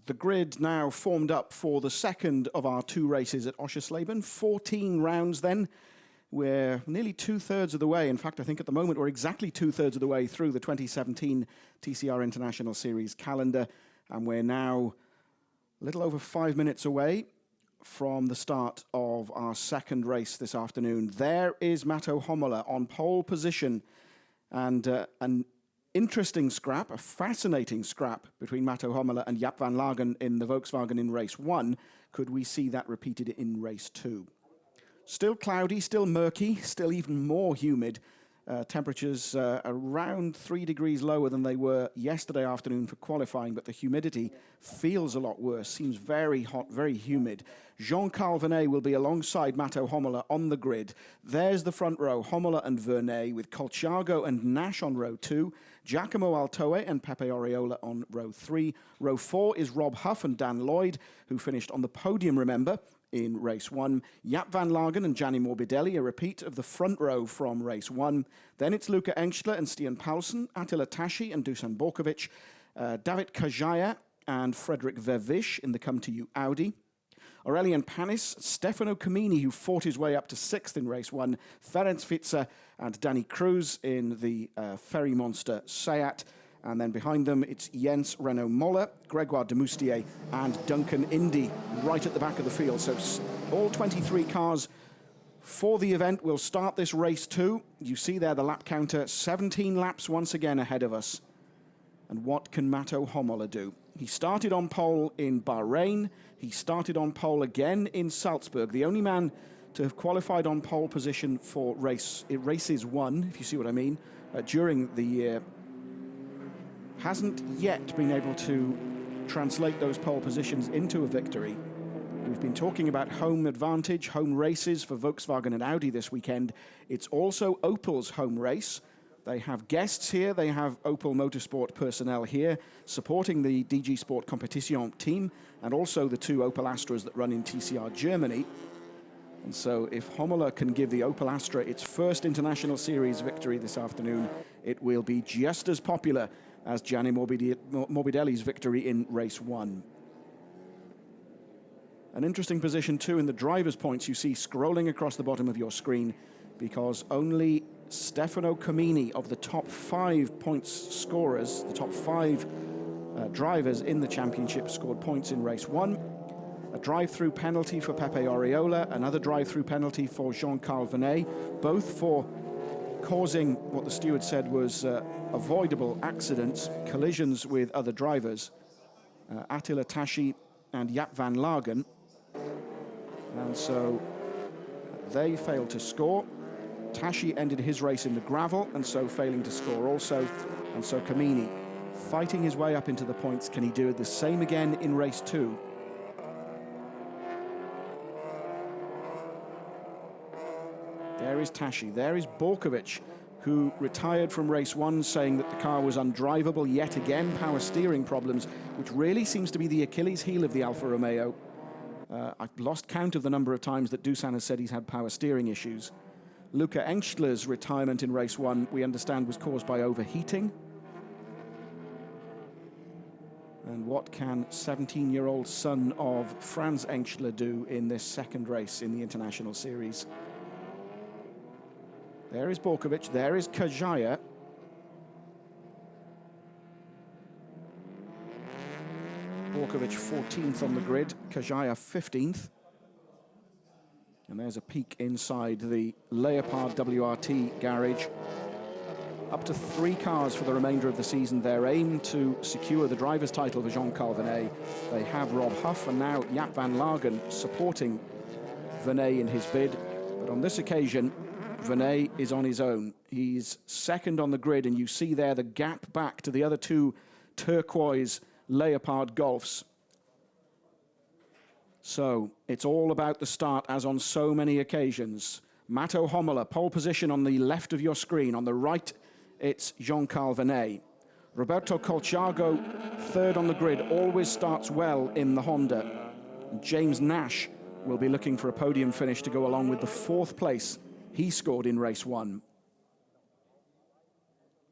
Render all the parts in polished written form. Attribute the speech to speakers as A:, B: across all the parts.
A: The grid now formed up for the second of our two races at Oschersleben. 14 rounds then. We're nearly two-thirds of the way. In fact, I think at the moment we're exactly two-thirds of the way through the 2017 TCR International Series calendar. And we're now a little over 5 minutes away from the start of our second race this afternoon. There is Matto Hommola on pole position. And an interesting scrap, a fascinating scrap between Matto Hommola and Jaap van Lagen in the Volkswagen in race 1. Could we see that repeated in race 2? Still cloudy, still murky, still even more humid. Temperatures around 3 degrees lower than they were yesterday afternoon for qualifying, but the humidity feels a lot worse, seems very hot, very humid. Jean-Carl Vernet will be alongside Matto Homola on the grid. There's the front row, Homola and Vernet, with Colciago and Nash on row 2, Giacomo Altoe and Pepe Oriola on row 3. Row 4 is Rob Huff and Dan Lloyd, who finished on the podium, remember, in race 1. Jaap van Lagen and Gianni Morbidelli, a repeat of the front row from race 1. Then it's Luca Engstler and Stian Paulsen, Attila Tashi and Dusan Borkovic, David Kajaya and Frederick Vervish in the Come To You Audi. Aurelian Panis, Stefano Camini, who fought his way up to 6th in race 1, Ferenc Fizer and Danny Cruz in the Ferry Monster Seat. And then behind them, it's Jens Renaud Moller, Gregoire Demoustier, and Duncan Indy right at the back of the field. So all 23 cars for the event will start this race too. You see there the lap counter, 17 laps once again ahead of us. And what can Matto Homola do? He started on pole in Bahrain. He started on pole again in Salzburg. The only man to have qualified on pole position for races 1, if you see what I mean, during the year. Hasn't yet been able to translate those pole positions into a victory. We've been talking about home advantage, home races for Volkswagen and Audi this weekend. It's also Opel's home race. They have guests here. They have Opel Motorsport personnel here supporting the DG Sport Competition team and also the 2 Opel Astras that run in TCR Germany. And so if Homola can give the Opel Astra its first International Series victory this afternoon, it will be just as popular as Gianni Morbidelli's victory in race 1. An interesting position too in the driver's points you see scrolling across the bottom of your screen, because only Stefano Camini of the top 5 points scorers, the top 5 drivers in the championship, scored points in race 1. A drive-through penalty for Pepe Oriola, another drive-through penalty for Jean-Carl Vernet, both for causing what the steward said was avoidable accidents, collisions with other drivers, Attila Tashi and Jaap van Lagen. And so they failed to score. Tashi ended his race in the gravel, and so failing to score also. And so Camini fighting his way up into the points. Can he do the same again in race 2? There is Tashi, there is Borkovic, who retired from race 1 saying that the car was undrivable yet again, power steering problems, which really seems to be the Achilles heel of the Alfa Romeo. I've lost count of the number of times that Dusan has said he's had power steering issues. Luca Engstler's retirement in race 1, we understand, was caused by overheating. And what can 17-year-old son of Franz Engstler do in this second race in the International Series? There is Borkovic, there is Kajaya. Borkovic 14th on the grid, Kajaya 15th. And there's a peek inside the Leopard WRT garage. Up to 3 cars for the remainder of the season. Their aim to secure the driver's title for Jean-Carl Vernet. They have Rob Huff and now Jaap van Lagen supporting Vernet in his bid. But on this occasion, Vernet is on his own. He's second on the grid, and you see there the gap back to the other 2 turquoise Leopard Golfs. So it's all about the start, as on so many occasions. Matto Homola, pole position on the left of your screen. On the right, it's Jean-Carl Vernet. Roberto Colciago, 3rd on the grid, always starts well in the Honda. James Nash will be looking for a podium finish to go along with the 4th place he scored in race 1.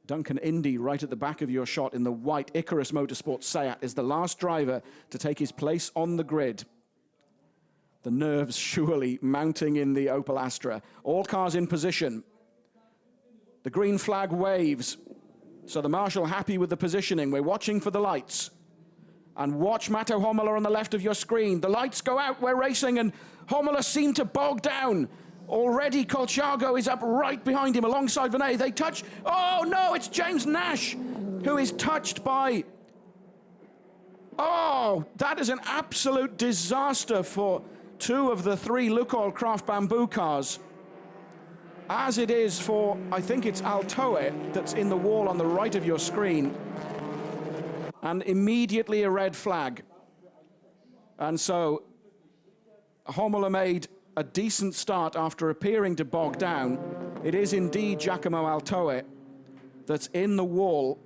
A: Duncan Indy, right at the back of your shot in the white Icarus Motorsport Seat, is the last driver to take his place on the grid. The nerves surely mounting in the Opel Astra. All cars in position. The green flag waves. So the marshal happy with the positioning. We're watching for the lights. And watch Matto Homola on the left of your screen. The lights go out, we're racing, and Homola seemed to bog down. Already Colciago is up right behind him alongside Vernet. They touch. Oh no, it's James Nash who is touched by. Oh, that is an absolute disaster for two of the three Lukoil Craft Bamboo cars, as it is for, I think it's Altoe that's in the wall on the right of your screen, and immediately a red flag. And so Homola made a decent start after appearing to bog down. It is indeed Giacomo Altoe that's in the wall.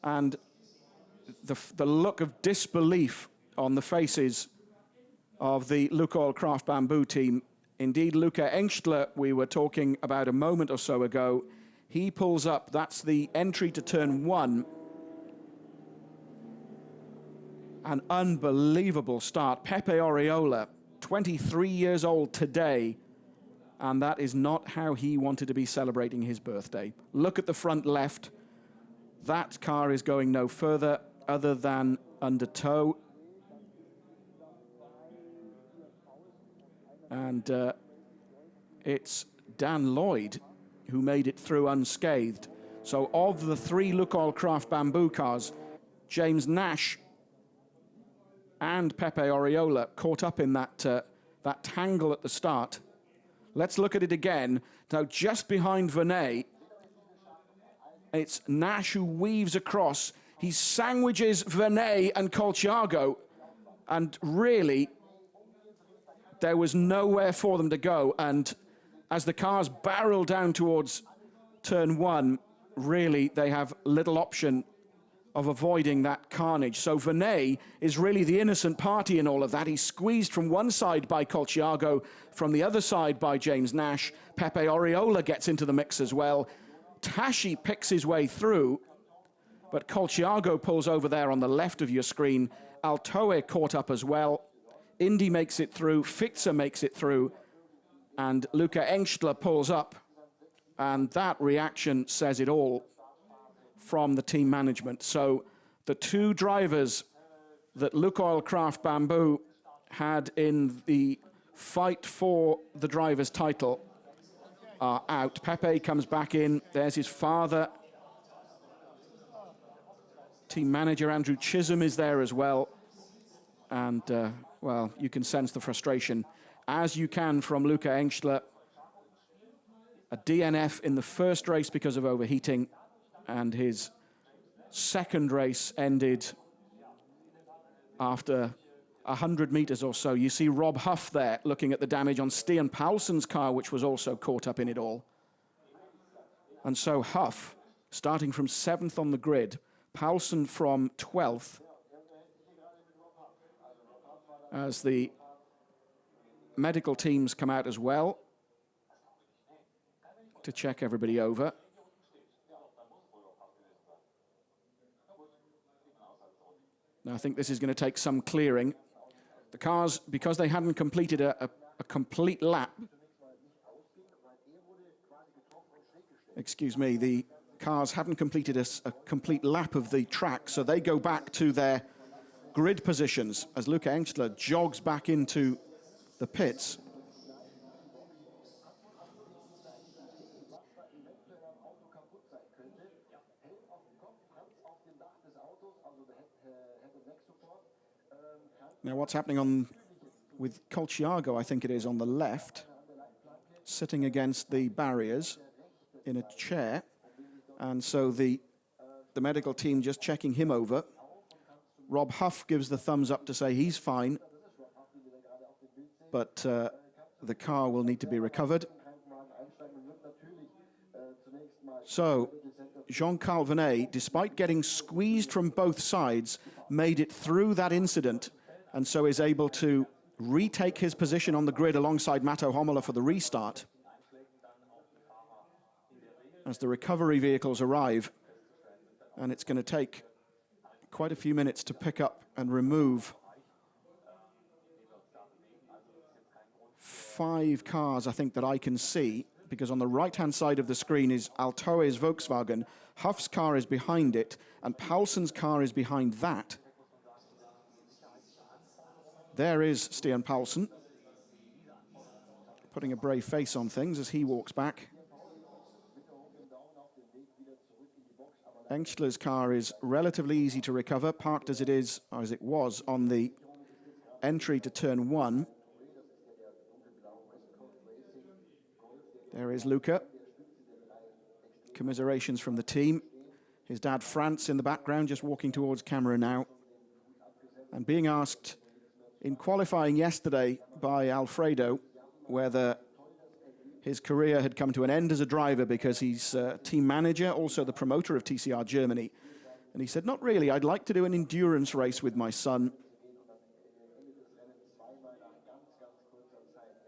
A: And the look of disbelief on the faces of the Lukoil Craft Bamboo team. Indeed, Luca Engstler, we were talking about a moment or so ago, he pulls up. That's the entry to turn one. An unbelievable start. Pepe Oriola, 23 years old today, and that is not how he wanted to be celebrating his birthday. Look at the front left. That car is going no further other than under tow. And it's Dan Lloyd who made it through unscathed. So of the three Lukoil Craft Bamboo cars, James Nash and Pepe Oriola caught up in that tangle at the start. Let's look at it again. Now, just behind Vernet, it's Nash who weaves across. He sandwiches Vernet and Colciago, and really, there was nowhere for them to go. And as the cars barrel down towards turn one, really, they have little option of avoiding that carnage. So Vernet is really the innocent party in all of that. He's squeezed from one side by Colciago, from the other side by James Nash. Pepe Oriola gets into the mix as well. Tashi picks his way through, but Colciago pulls over there on the left of your screen. Altoe caught up as well. Indy makes it through, Fitzer makes it through, and Luca Engstler pulls up. And that reaction says it all from the team management. So the two drivers that Lukoil Craft Bamboo had in the fight for the driver's title are out. Pepe comes back in. There's his father. Team manager Andrew Chisholm is there as well. And, well, you can sense the frustration, as you can from Luca Engstler. A DNF in the first race because of overheating, and his second race ended after 100 meters or so. You see Rob Huff there looking at the damage on Stian Paulsen's car, which was also caught up in it all. And so Huff, starting from 7th on the grid, Paulsen from 12th, as the medical teams come out as well to check everybody over. Now, I think this is going to take some clearing. The cars, because they hadn't completed a complete lap, excuse me, the cars haven't completed a complete lap of the track, so they go back to their grid positions as Luca Engstler jogs back into the pits. Now, what's happening with Colciago, I think it is, on the left, sitting against the barriers in a chair. And so the medical team just checking him over. Rob Huff gives the thumbs up to say he's fine, but the car will need to be recovered. So Jean-Carl Vernet, despite getting squeezed from both sides, made it through that incident, and so is able to retake his position on the grid alongside Matto Homola for the restart. As the recovery vehicles arrive, and it's going to take quite a few minutes to pick up and remove 5 cars, I think, that I can see, because on the right-hand side of the screen is Altoe's Volkswagen, Huff's car is behind it, and Paulsen's car is behind that. There is Stian Paulsen, putting a brave face on things as he walks back. Engstler's car is relatively easy to recover, parked as it is, or as it was, on the entry to turn 1. There is Luca. Commiserations from the team. His dad, Franz, in the background, just walking towards camera now. And being asked in qualifying yesterday by Alfredo whether his career had come to an end as a driver because he's team manager, also the promoter of TCR Germany. And he said, not really. I'd like to do an endurance race with my son.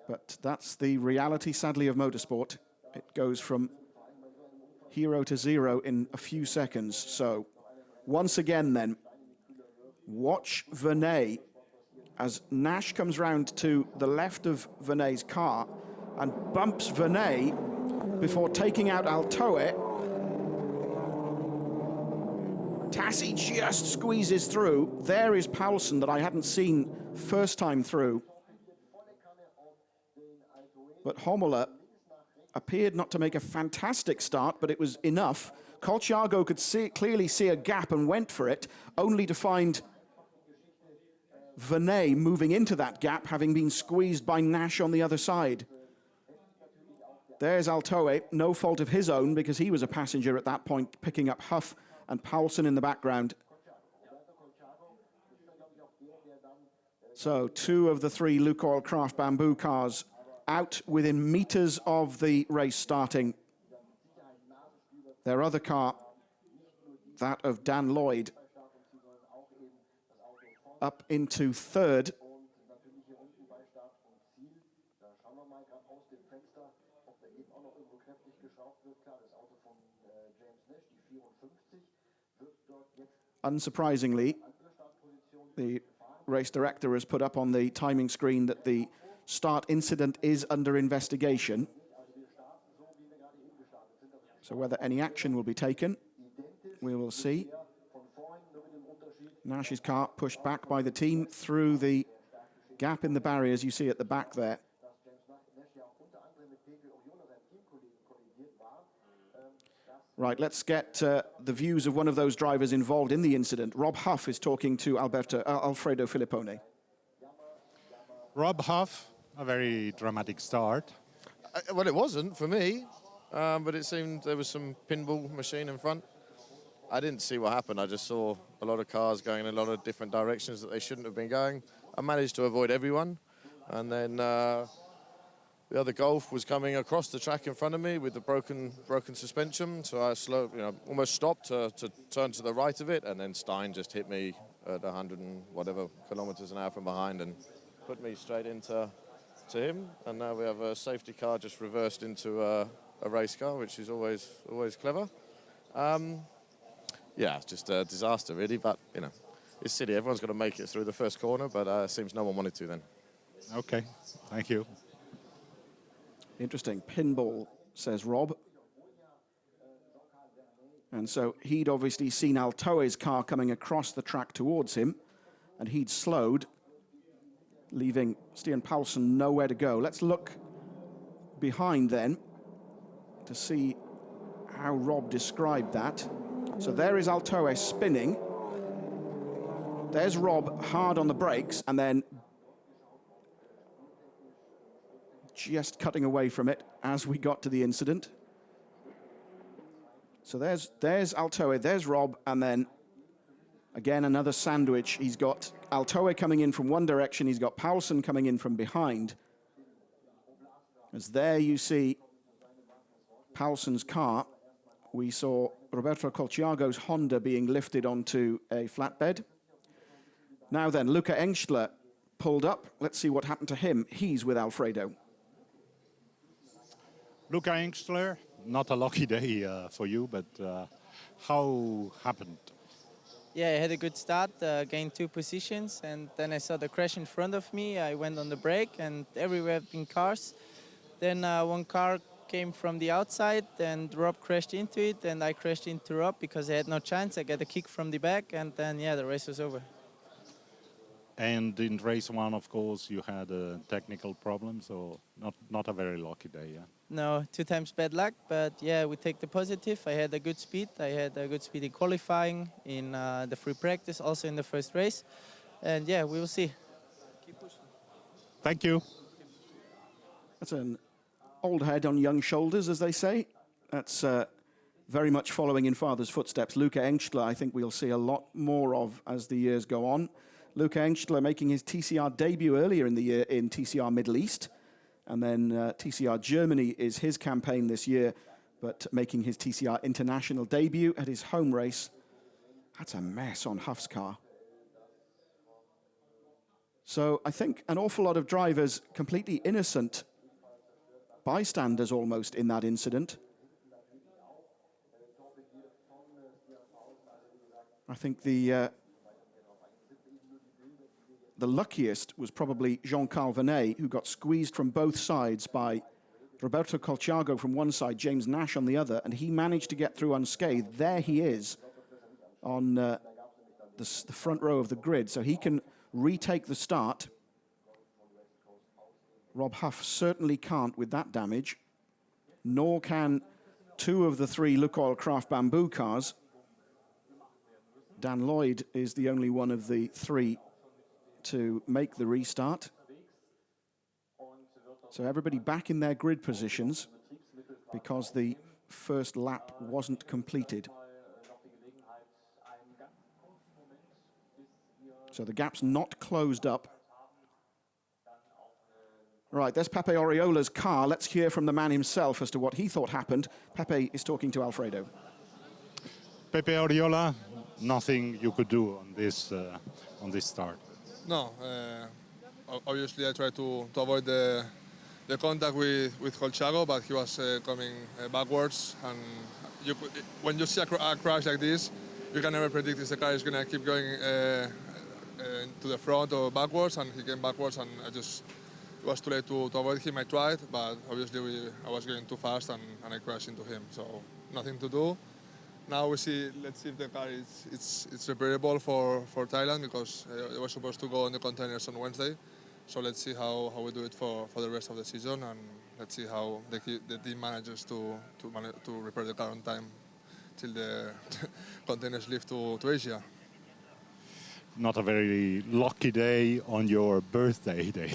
A: But that's the reality, sadly, of motorsport. It goes from hero to zero in a few seconds. So once again then, watch Vernet as Nash comes round to the left of Vernet's car and bumps Vernet before taking out Altoe. Tassi just squeezes through. There is Paulsen that I hadn't seen first time through. But Hommler appeared not to make a fantastic start, but it was enough. Colciago could clearly see a gap and went for it, only to find Vernet moving into that gap, having been squeezed by Nash on the other side. There's Altoe, no fault of his own, because he was a passenger at that point, picking up Huff and Paulsen in the background. So 2 of the 3 Lukoil Craft Bamboo cars out within meters of the race starting. Their other car, that of Dan Lloyd, up into 3rd. Unsurprisingly, the race director has put up on the timing screen that the start incident is under investigation. So whether any action will be taken, we will see. Nash's car pushed back by the team through the gap in the barriers you see at the back there. Right, let's get the views of one of those drivers involved in the incident. Rob Huff is talking to Alfredo Filippone.
B: Rob Huff, a very dramatic start.
C: Well, it wasn't for me, but it seemed there was some pinball machine in front. I didn't see what happened. I just saw a lot of cars going in a lot of different directions that they shouldn't have been going. I managed to avoid everyone, and then the other Golf was coming across the track in front of me with the broken suspension. So I almost stopped to turn to the right of it, and then Stein just hit me at 100 and whatever kilometers an hour from behind and put me straight into him. And now we have a safety car just reversed into a race car, which is always clever. Yeah, just a disaster really, but it's silly. Everyone's got to make it through the first corner, but it seems no one wanted to then.
B: Okay, thank you.
A: Interesting. Pinball, says Rob. And so he'd obviously seen Altoe's car coming across the track towards him, and he'd slowed, leaving Stian Paulsen nowhere to go. Let's look behind then to see how Rob described that. So there is Altoe spinning. There's Rob hard on the brakes and then just cutting away from it as we got to the incident. So there's Altoe, there's Rob, and then again another sandwich. He's got Altoe coming in from one direction, he's got Paulsen coming in from behind. As there you see Paulsen's car. We saw Roberto Colciago's Honda being lifted onto a flatbed. Now then, Luca Engstler pulled up. Let's see what happened to him. He's with Alfredo.
B: Luca Engstler, not a lucky day for you, but how happened?
D: Yeah, I had a good start, gained 2 positions, and then I saw the crash in front of me. I went on the brake, and everywhere have been cars. Then one car came from the outside, and Rob crashed into it, and I crashed into Rob because I had no chance. I got a kick from the back, and then, yeah, the race was over.
B: And in race 1, of course, you had a technical problem, so not a very lucky day, yeah?
D: No, 2 times bad luck, but yeah, we take the positive. I had a good speed. I had a good speed in qualifying, in the free practice, also in the first race. And yeah, we will see.
B: Thank you.
A: That's an old head on young shoulders, as they say. That's very much following in father's footsteps. Luca Engstler, I think we'll see a lot more of as the years go on. Luca Engstler making his TCR debut earlier in the year in TCR Middle East. And then TCR Germany is his campaign this year, but making his TCR International debut at his home race. That's a mess on Huff's car. So I think an awful lot of drivers, completely innocent bystanders almost in that incident. I think the luckiest was probably Jean-Carl Vernet, who got squeezed from both sides by Roberto Colciago from one side, James Nash on the other, and he managed to get through unscathed. There he is on the front row of the grid, so he can retake the start. Rob Huff certainly can't with that damage, nor can two of the three Lukoil Craft Bamboo cars. Dan Lloyd is the only one of the three to make the restart. So everybody back in their grid positions because the first lap wasn't completed. So the gap's not closed up. Right, there's Pepe Oriola's car. Let's hear from the man himself as to what he thought happened. Pepe is talking to Alfredo.
B: Pepe Oriola, nothing you could do on this start.
E: No, obviously I tried to avoid the contact with Colciago, but he was coming backwards. And when you see a crash like this, you can never predict if the car is going to keep going to the front or backwards, and he came backwards, and it was too late to avoid him. I tried, but obviously I was going too fast, and I crashed into him. So nothing to do. Now let's see if the car it's repairable for Thailand, because it was supposed to go on the containers on Wednesday. So let's see how we do it for the rest of the season, and let's see how the team manages to repair the car on time till the containers leave to Asia.
B: Not a very lucky day on your birthday day.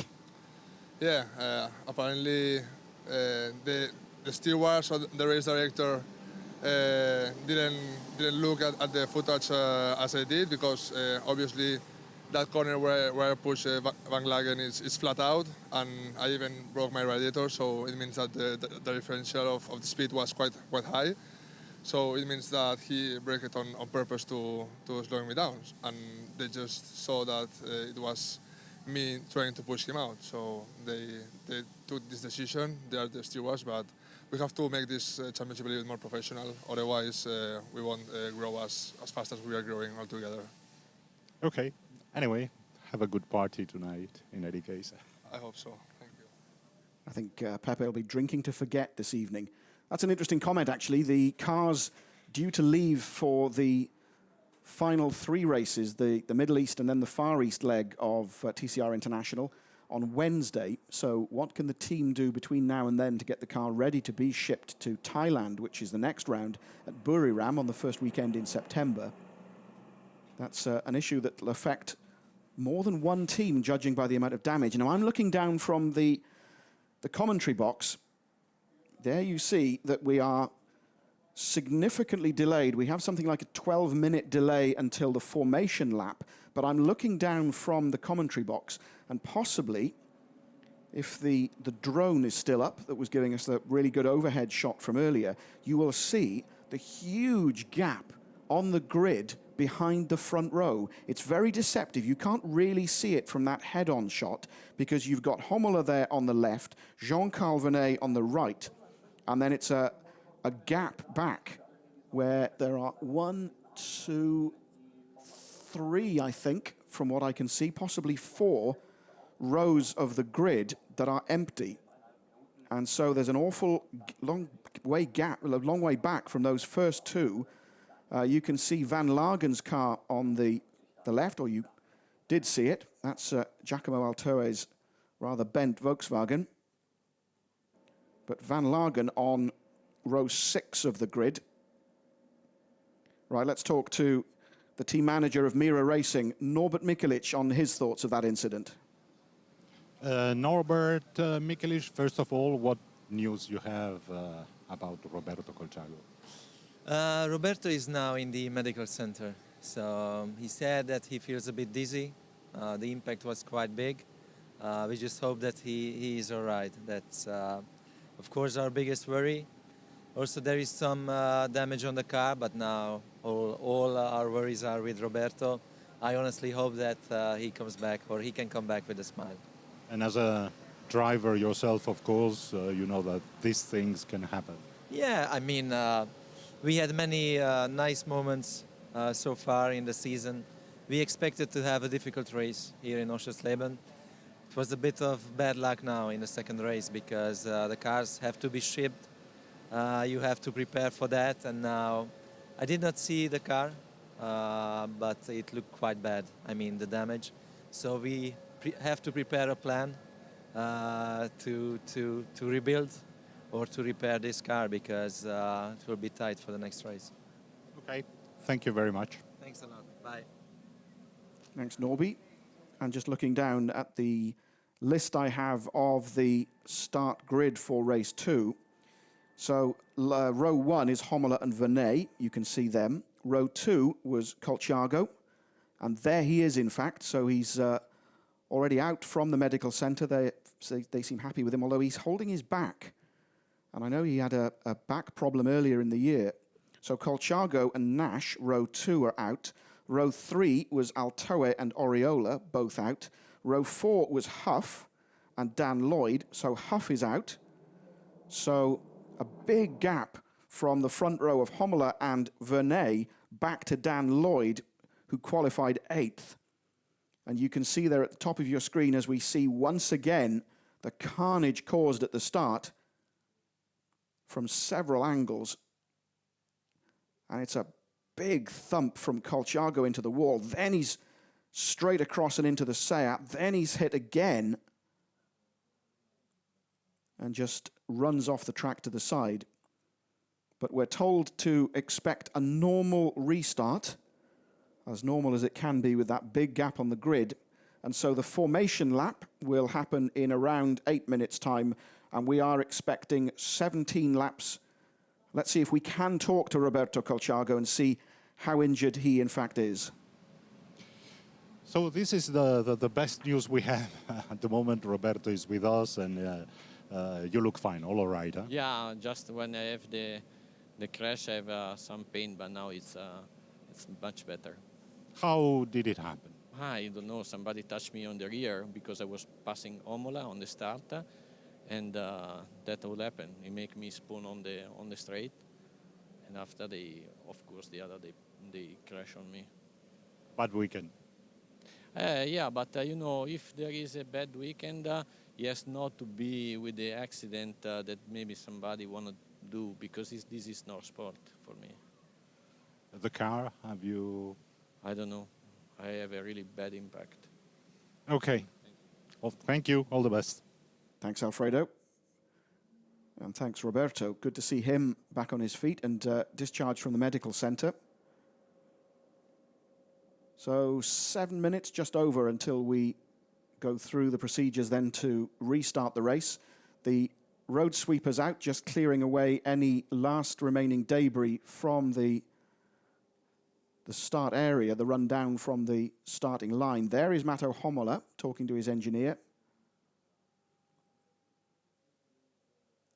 E: Yeah, apparently the stewards or the race director didn't look at the footage as I did, because obviously that corner where I push Van Lagen is flat out, and I even broke my radiator, so it means that the differential of the speed was quite high. So it means that he braked it on purpose to slow me down, and they just saw that it was me trying to push him out. So they took this decision. They are the stewards, but we have to make this championship a little bit more professional. Otherwise, we won't grow as fast as we are growing altogether.
B: Okay. Anyway, have a good party tonight, in any case.
E: I hope so. Thank you.
A: I think Pepe will be drinking to forget this evening. That's an interesting comment, actually. The cars due to leave for the final three races, the Middle East and then the Far East leg of TCR International on Wednesday. So what can the team do between now and then to get the car ready to be shipped to Thailand, which is the next round at Buriram on the first weekend in September? That's an issue that will affect more than one team, judging by the amount of damage. Now, I'm looking down from the commentary box. There you see that we are significantly delayed. We have something like a 12-minute delay until the formation lap, but I'm looking down from the commentary box, and possibly, if the drone is still up that was giving us the really good overhead shot from earlier, you will see the huge gap on the grid behind the front row. It's very deceptive. You can't really see it from that head-on shot because you've got Homola there on the left, Jean-Carl Vernet on the right, and then it's a gap back where there are 1, 2, 3, I think, from what I can see, possibly 4 rows of the grid that are empty. And so there's an awful long way back from those first 2. You can see Van Lagen's car on the left, or you did see it. That's Giacomo Altoe's rather bent Volkswagen. But Van Lagen on row 6 of the grid. Right, let's talk to the team manager of Mira Racing, Norbert Mikelic, on his thoughts of that incident.
B: Norbert Mikelic, first of all, what news you have about Roberto Colciago?
F: Roberto is now in the medical center. So he said that he feels a bit dizzy. The impact was quite big. We just hope that he is all right. That's, of course, our biggest worry. Also, there is some damage on the car, but now all our worries are with Roberto. I honestly hope that he comes back, or he can come back with a smile.
B: And as a driver yourself, of course, you know that these things can happen.
F: Yeah, I mean, we had many nice moments so far in the season. We expected to have a difficult race here in Oschersleben. It was a bit of bad luck now in the second race because the cars have to be shipped. You have to prepare for that, and now I did not see the car, but it looked quite bad. I mean, the damage. So we have to prepare a plan to rebuild or to repair this car because it will be tight for the next race.
B: Okay, thank you very much.
F: Thanks a lot. Bye.
A: Thanks, Norby. And just looking down at the list I have of the start grid for race 2. So row 1 is Homola and Vernet. You can see them. Row 2 was Colciago. And there he is, in fact. So he's already out from the medical center. They seem happy with him, although he's holding his back. And I know he had a back problem earlier in the year. So Colciago and Nash, row 2, are out. Row 3 was Altoe and Oriola, both out. Row 4 was Huff and Dan Lloyd. So Huff is out. So a big gap from the front row of Homola and Vernet back to Dan Lloyd, who qualified 8th. And you can see there at the top of your screen as we see once again the carnage caused at the start from several angles. And it's a big thump from Colciago into the wall. Then he's straight across and into the Seat. Then he's hit again and just runs off the track to the side. But we're told to expect a normal restart, as normal as it can be with that big gap on the grid. And so the formation lap will happen in around 8 minutes' time, and we are expecting 17 laps. Let's see if we can talk to Roberto Colciago and see how injured he in fact is.
B: So this is the best news we have at the moment. Roberto is with us, and you look fine, all right, huh?
G: Yeah, just when I have the crash, I have some pain, but now it's much better.
B: How did it happen?
G: I don't know, somebody touched me on the rear because I was passing Omola on the start, and that all happened. It made me spin on the straight, and after they crash on me.
B: Bad weekend.
G: Yeah, but you know, if there is a bad weekend, yes, not to be with the accident that maybe somebody want to do, because this is no sport for me.
B: The car, have you?
G: I don't know. I have a really bad impact.
B: Okay. Well, thank you. All the best.
A: Thanks, Alfredo. And thanks, Roberto. Good to see him back on his feet and discharged from the medical center. So 7 minutes, just over, until we go through the procedures then to restart the race. The road sweepers out, just clearing away any last remaining debris from the start area, the run down from the starting line. There is Matteo Homola talking to his engineer.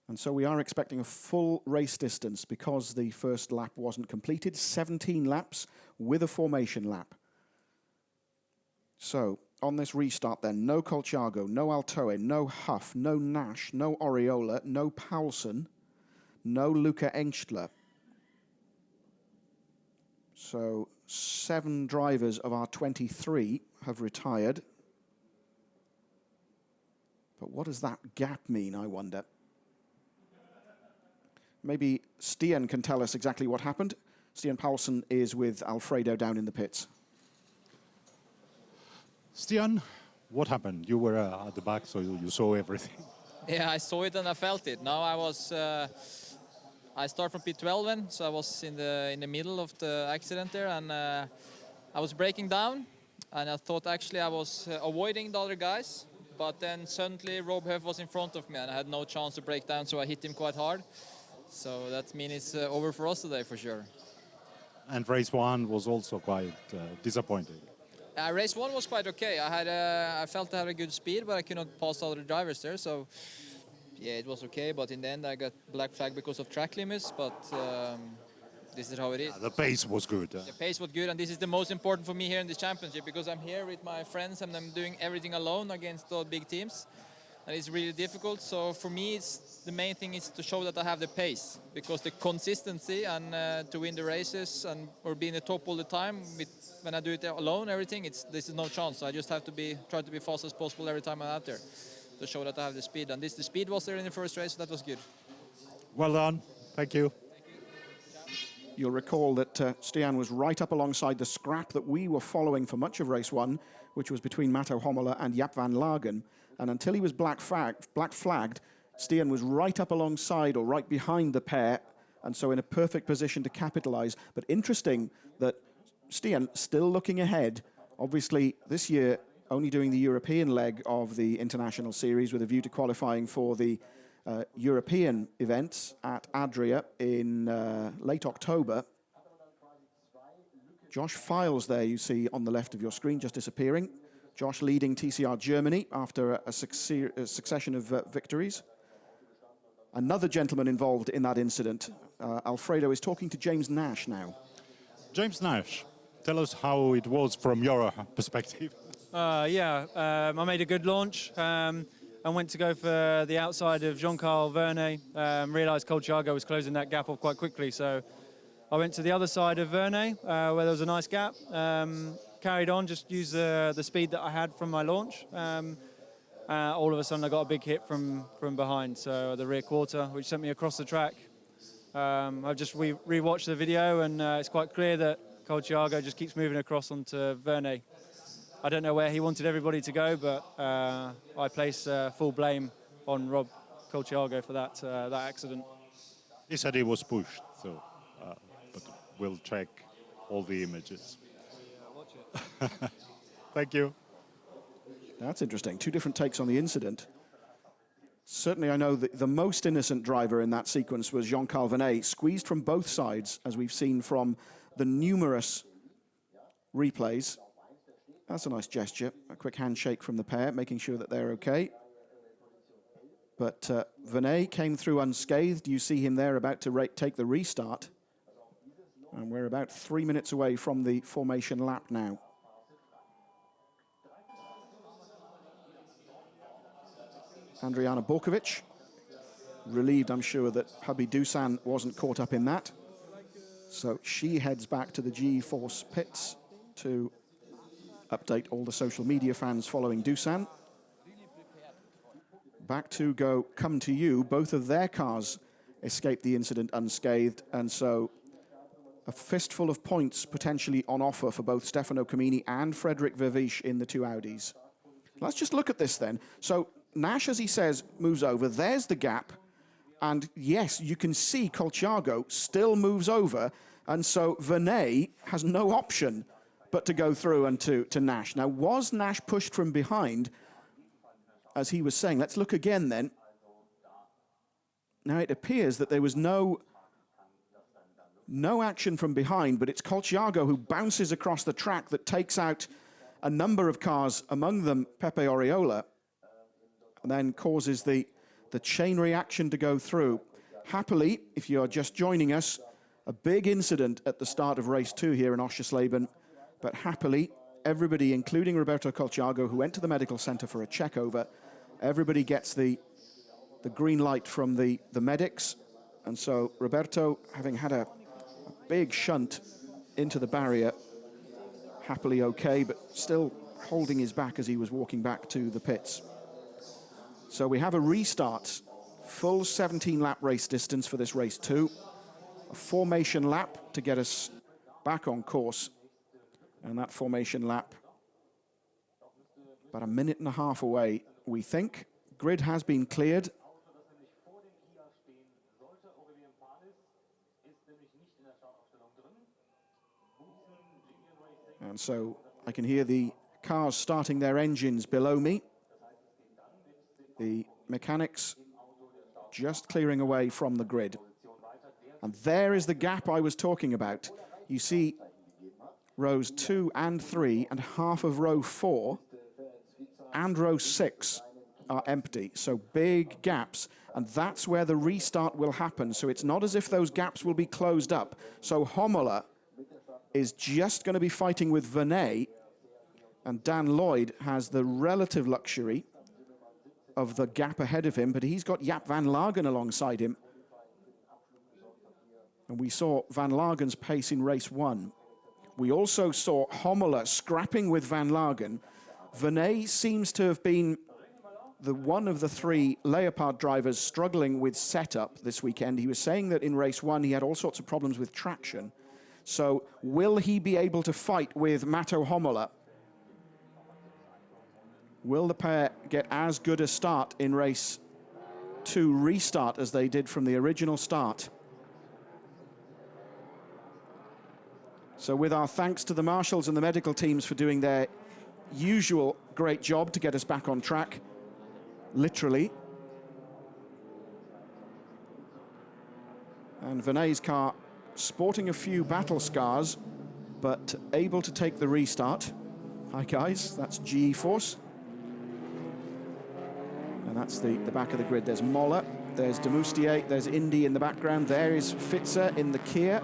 A: And so we are expecting a full race distance because the first lap wasn't completed. 17 laps with a formation lap. So, on this restart then, no Colciago, no Altoe, no Huff, no Nash, no Oriola, no Paulsen, no Luca Engstler. So, 7 drivers of our 23 have retired. But what does that gap mean, I wonder? Maybe Stian can tell us exactly what happened. Stian Paulsen is with Alfredo down in the pits.
B: Stian, what happened? You were at the back, so you saw everything.
H: Yeah, I saw it and I felt it. Now I start from P12, so I was in the middle of the accident there, and I was breaking down, and I thought actually I was avoiding the other guys, but then suddenly Rob Huff was in front of me and I had no chance to break down, so I hit him quite hard. So that means it's over for us today for sure.
B: And race one was also quite disappointing.
H: Race one was quite okay. I felt I had a good speed, but I could not pass other drivers there. So yeah, it was okay. But in the end, I got black flag because of track limits. But this is how it is.
B: The pace was good.
H: The pace was good, and this is the most important for me here in this championship because I'm here with my friends and I'm doing everything alone against all big teams. And it's really difficult. So for me, the main thing is to show that I have the pace, because the consistency and to win the races and or be in the top all the time, when I do it alone, everything, this is no chance. So I just have to try to be fast as possible every time I'm out there to show that I have the speed. And the speed was there in the first race, so that was good.
B: Well done. Thank you.
A: You'll recall that Stian was right up alongside the scrap that we were following for much of race one, which was between Matto Hommela and Jaap van Lagen. And until he was black flagged, Stian was right up alongside or right behind the pair, and so in a perfect position to capitalize. But interesting that Stian still looking ahead, obviously this year only doing the European leg of the International Series with a view to qualifying for the European events at Adria in late October. Josh Files there you see on the left of your screen just disappearing. Josh leading TCR Germany after a succession of victories. Another gentleman involved in that incident, Alfredo, is talking to James Nash now.
B: James Nash, tell us how it was from your perspective.
I: I made a good launch. I went to go for the outside of Jean-Carl Vernet. Realised Colchiago was closing that gap off quite quickly, so I went to the other side of Vernet, where there was a nice gap. Carried on, just used the speed that I had from my launch. All of a sudden I got a big hit from behind, so the rear quarter, which sent me across the track. I've just re-watched the video, and it's quite clear that Colchiago just keeps moving across onto Vernet. I don't know where he wanted everybody to go, but I place full blame on Rob Colchiago for that accident.
B: He said he was pushed, so but we'll check all the images. Thank you.
A: That's interesting. Two different takes on the incident. Certainly, I know that the most innocent driver in that sequence was Jean-Carl Vernet, squeezed from both sides, as we've seen from the numerous replays. That's a nice gesture. A quick handshake from the pair, making sure that they're okay. But Vernet came through unscathed. You see him there about to take the restart. And we're about 3 minutes away from the formation lap now. Andriana Borkovic, relieved, I'm sure, that hubby Dusan wasn't caught up in that. So she heads back to the G-Force pits to update all the social media fans following Dusan. Back to come to you. Both of their cars escaped the incident unscathed, and so a fistful of points potentially on offer for both Stefano Comini and Frederick Vervisch in the two Audis. Let's just look at this then. So Nash, as he says, moves over. There's the gap. And yes, you can see Colchiago still moves over. And so Vernet has no option but to go through and to Nash. Now, was Nash pushed from behind, as he was saying? Let's look again then. Now, it appears that there was no action from behind, but it's Colchiago who bounces across the track that takes out a number of cars, among them Pepe Oriola, and then causes the chain reaction to go through. Happily, if you're just joining us, a big incident at the start of race 2 here in Oschersleben, but happily, everybody, including Roberto Colchiago, who went to the medical center for a check-over, everybody gets the green light from the medics, and so Roberto, having had a big shunt into the barrier, happily okay, but still holding his back as he was walking back to the pits. So we have a restart, full 17-lap race distance for this race 2, a formation lap to get us back on course, and that formation lap about a minute and a half away, we think. Grid has been cleared. And so I can hear the cars starting their engines below me. The mechanics just clearing away from the grid. And there is the gap I was talking about. You see rows 2 and 3 and half of row 4 and row 6 are empty. So big gaps. And that's where the restart will happen. So it's not as if those gaps will be closed up. So Homola is just going to be fighting with Vernet. And Dan Lloyd has the relative luxury of the gap ahead of him, but he's got Jaap van Lagen alongside him. And we saw Van Lagen's pace in race 1. We also saw Homola scrapping with Van Lagen. Vernet seems to have been the one of the 3 Leopard drivers struggling with setup this weekend. He was saying that in race 1 he had all sorts of problems with traction. So will he be able to fight with Matto Homola? Will the pair get as good a start in race 2 restart as they did from the original start? So with our thanks to the marshals and the medical teams for doing their usual great job to get us back on track, literally. And Vernet's car sporting a few battle scars, but able to take the restart. Hi guys, that's G-Force. And that's the back of the grid. There's Moller, there's de Moustier, there's Indy in the background. There is Fitzer in the Kia.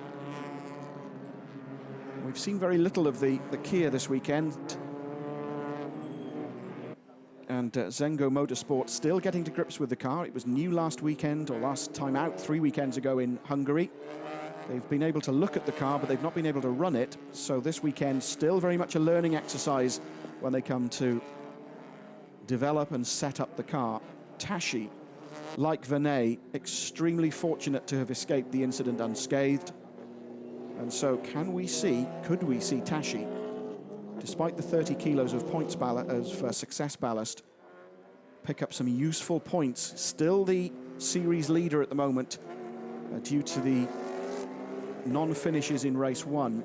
A: We've seen very little of the Kia this weekend. And Zengo Motorsport still getting to grips with the car. It was new last weekend, or last time out 3 weekends ago in Hungary. They've been able to look at the car, but they've not been able to run it. So this weekend, still very much a learning exercise when they come to develop and set up the car. Tashi, like Vernet, extremely fortunate to have escaped the incident unscathed. And so could we see Tashi, despite the 30 kilos of points of success ballast, pick up some useful points? Still the series leader at the moment due to the non-finishes in race 1.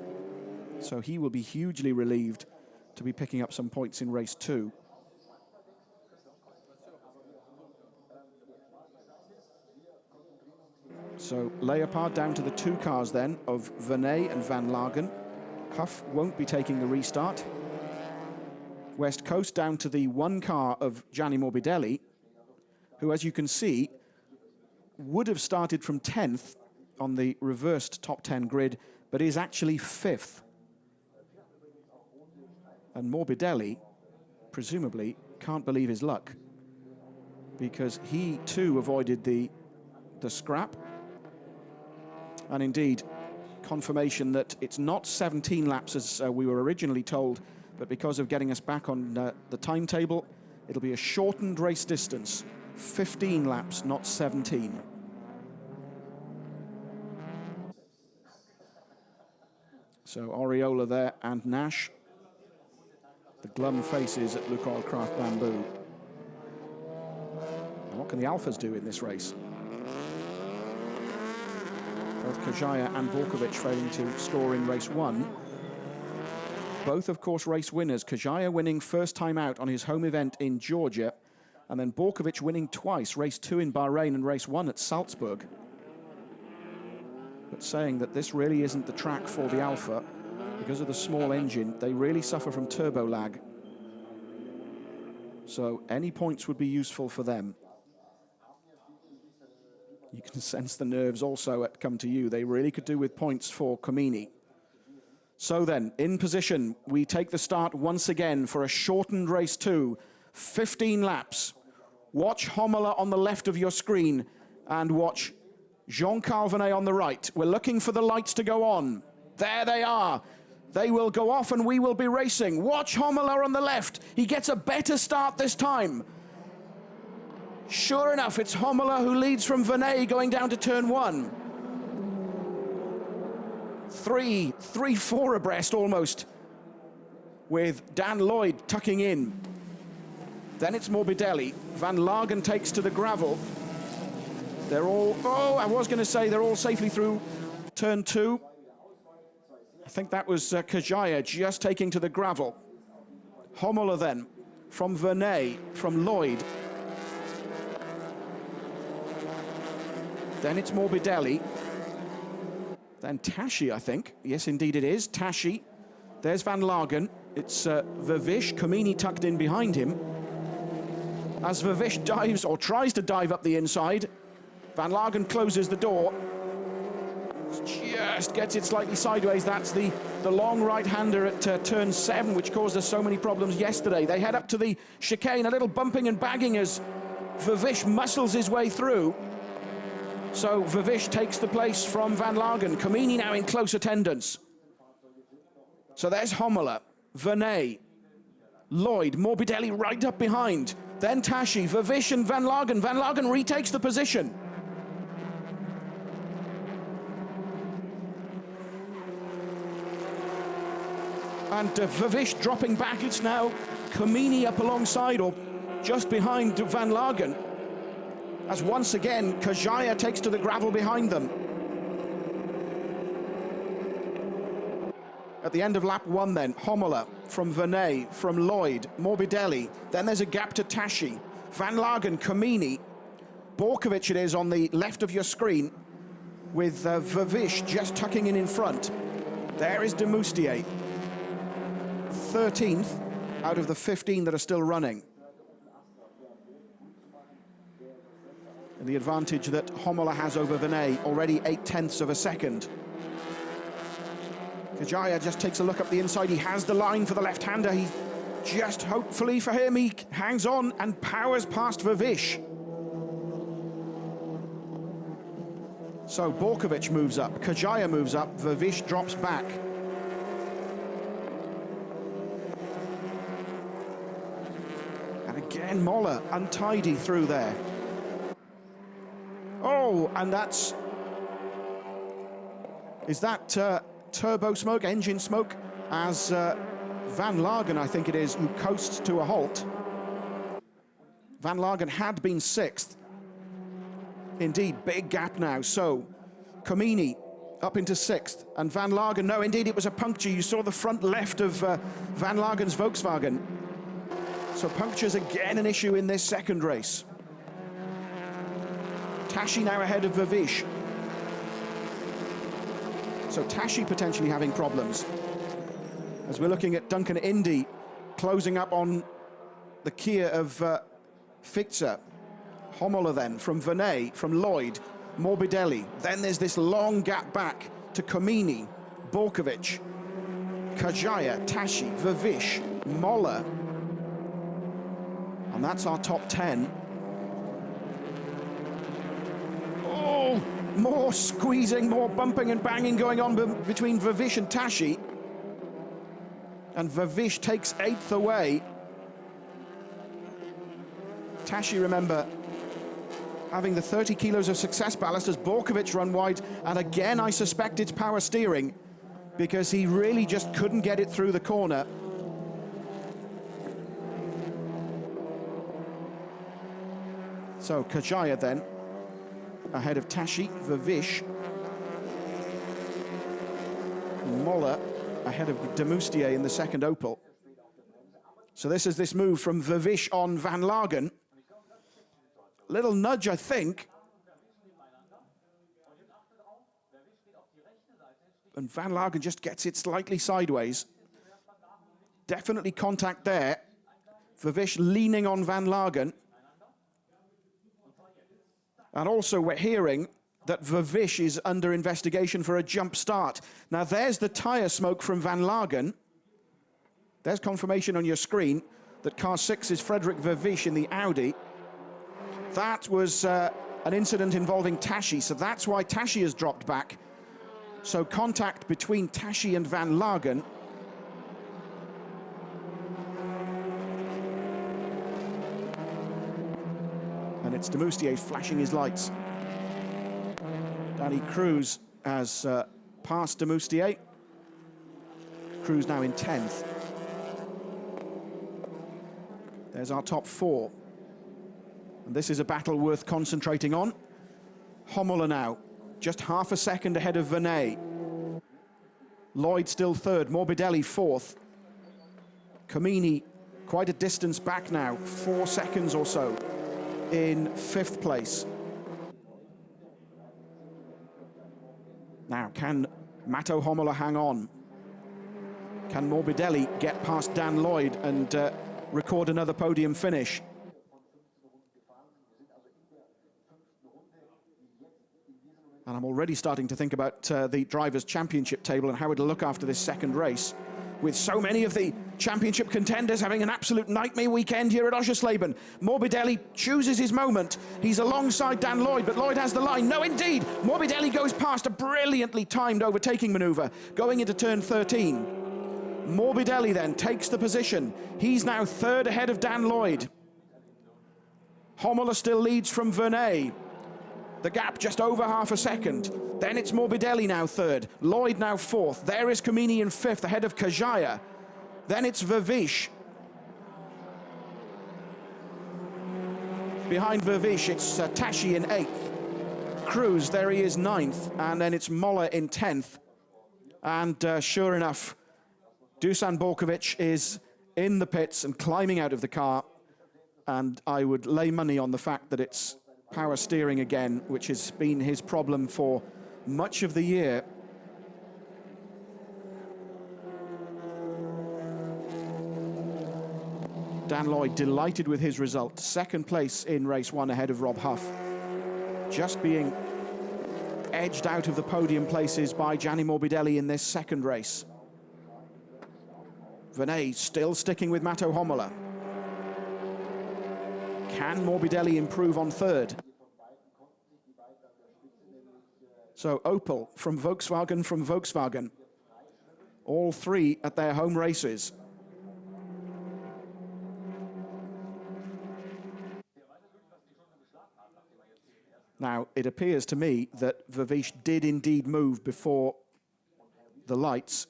A: So he will be hugely relieved to be picking up some points in race 2. So Leopard down to the 2 cars then of Vernet and Van Lagen. Huff won't be taking the restart. West Coast down to the 1 car of Gianni Morbidelli, who, as you can see, would have started from 10th on the reversed top 10 grid, but is actually 5th. And Morbidelli, presumably, can't believe his luck, because he too avoided the scrap. And indeed, confirmation that it's not 17 laps as we were originally told, but because of getting us back on the timetable, it'll be a shortened race distance, 15 laps, not 17. So Oriola there and Nash, the glum faces at Lukoil Craft Bamboo. And what can the Alphas do in this race? Both Kajaya and Borkovic failing to score in race 1. Both, of course, race winners. Kajaya winning first time out on his home event in Georgia, and then Borkovic winning twice, race 2 in Bahrain and race 1 at Salzburg. But saying that this really isn't the track for the Alpha. Because of the small engine, they really suffer from turbo lag. So any points would be useful for them. You can sense the nerves also at Come To You. They really could do with points for Comini. So then, in position, we take the start once again for a shortened race 2, 15 laps. Watch Homola on the left of your screen and watch Jean-Carl Vernet on the right. We're looking for the lights to go on. There they are. They will go off and we will be racing. Watch Homola on the left. He gets a better start this time. Sure enough, it's Homola who leads from Vernet going down to turn 1. 3-4 abreast almost, with Dan Lloyd tucking in. Then it's Morbidelli. Van Lagen takes to the gravel. They're all, I was going to say they're all safely through turn 2. I think that was Kajaya just taking to the gravel. Homola then, from Vernet, from Lloyd. Then it's Morbidelli. Then Tashi, I think. Yes, indeed it is. Tashi. There's Van Lagen. It's Vervish. Comini tucked in behind him. As Vervish dives, or tries to dive up the inside, Van Lagen closes the door. Just gets it slightly sideways. That's the long right-hander at turn 7, which caused us so many problems yesterday. They head up to the chicane, a little bumping and bagging as Vervish muscles his way through. So Vervish takes the place from Van Lagen. Comini now in close attendance. So there's Homola, Vernet, Lloyd, Morbidelli right up behind. Then Tashi, Vervish and Van Lagen. Van Lagen retakes the position. And Vervish dropping back. It's now Comini up alongside or just behind Van Lagen. As once again, Kajaya takes to the gravel behind them. At the end of lap 1 then, Homola from Vernet, from Lloyd, Morbidelli. Then there's a gap to Tashi. Van Lagen, Comini. Borkovic it is on the left of your screen with Vervish just tucking in front. There is de Moustier. 13th out of the 15 that are still running. And the advantage that Homola has over Vernet, already 0.8 of a second. Kajaya just takes a look up the inside. He has the line for the left-hander. He just, hopefully for him, he hangs on and powers past Vervish. So Borkovic moves up, Kajaya moves up, Vervish drops back. And again, Moller untidy through there. Oh, and that's... Is that turbo smoke, engine smoke? As Van Lagen, I think it is, who coasts to a halt. Van Lagen had been 6th. Indeed, big gap now. So, Comini up into 6th. And Van Lagen, no, indeed, it was a puncture. You saw the front left of Van Lagen's Volkswagen. So punctures again an issue in this second race. Tashi now ahead of Vervish. So Tashi potentially having problems. As we're looking at Duncan Indy closing up on the Kia of Fitzer. Homola then from Vernet, from Lloyd, Morbidelli. Then there's this long gap back to Comini, Borkovic, Kajaya, Tashi, Vervish, Moller. And that's our top 10. Oh, more squeezing, more bumping and banging going on between Vervish and Tashi. And Vervish takes 8th away. Tashi, remember, having the 30 kilos of success ballast as Borkovic run wide. And again, I suspect it's power steering because he really just couldn't get it through the corner. So Kajaya then, ahead of Tashi, Vervish. Moller ahead of de Moustier in the second Opel. So this is this move from Vervish on Van Lagen. Little nudge, I think. And Van Lagen just gets it slightly sideways. Definitely contact there. Vervish leaning on Van Lagen. And also we're hearing that Vervish is under investigation for a jump start. Now there's the tyre smoke from Van Lagen. There's confirmation on your screen that car 6 is Frederick Vervish in the Audi. That was an incident involving Tashi, so that's why Tashi has dropped back. So contact between Tashi and Van Lagen. And it's de Moustier flashing his lights. Danny Cruz has passed de Moustier. Cruz now in 10th. There's our top 4. And this is a battle worth concentrating on. Homola now, just half a second ahead of Vernet. Lloyd still 3rd, Morbidelli 4th. Comini quite a distance back now, 4 seconds or so in 5th place. Now, can Matto Homola hang on? Can Morbidelli get past Dan Lloyd and record another podium finish? And I'm already starting to think about the Drivers' Championship table and how it'll look after this second race, with so many of the championship contenders having an absolute nightmare weekend here at Oschersleben. Morbidelli chooses his moment. He's alongside Dan Lloyd, but Lloyd has the line. No, indeed, Morbidelli goes past a brilliantly timed overtaking maneuver going into turn 13. Morbidelli then takes the position. He's now third ahead of Dan Lloyd. Homola still leads from Vernet. The gap just over half a second. Then it's Morbidelli now third. Lloyd now fourth. There is Comini in fifth, ahead of Kajaya. Then it's Vervish. Behind Vervish, it's Tashi in eighth. Cruz, there he is ninth. And then it's Moller in 10th. And sure enough, Dusan Borkovic is in the pits and climbing out of the car. And I would lay money on the fact that it's power steering again, which has been his problem for much of the year. Dan Lloyd delighted with his result. Second place in race one ahead of Rob Huff. Just being edged out of the podium places by Gianni Morbidelli in this second race. Vernet still sticking with Matto Homola. Can Morbidelli improve on third? So Opel from Volkswagen. All three at their home races. Now, it appears to me that Vervish did indeed move before the lights.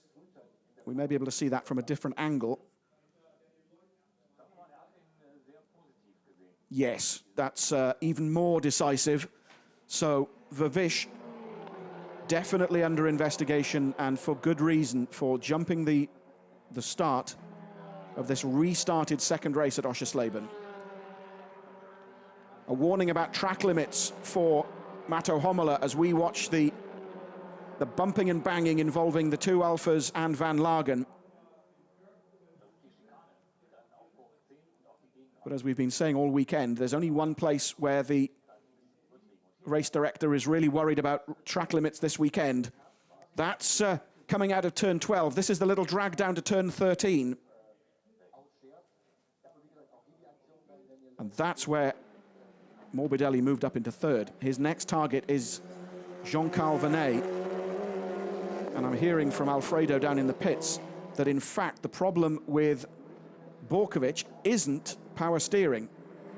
A: We may be able to see that from a different angle. Yes, that's even more decisive. So Vervish definitely under investigation, and for good reason, for jumping the start of this restarted second race at Oschersleben. A warning about track limits for Matto Homola as we watch the bumping and banging involving the two Alphas and Van Lagen. But as we've been saying all weekend, there's only one place where the race director is really worried about track limits this weekend. That's coming out of turn 12. This is the little drag down to turn 13. And that's where Morbidelli moved up into third. His next target is Jean-Carl Vernet. And I'm hearing from Alfredo down in the pits that in fact the problem with Borkovic isn't power steering.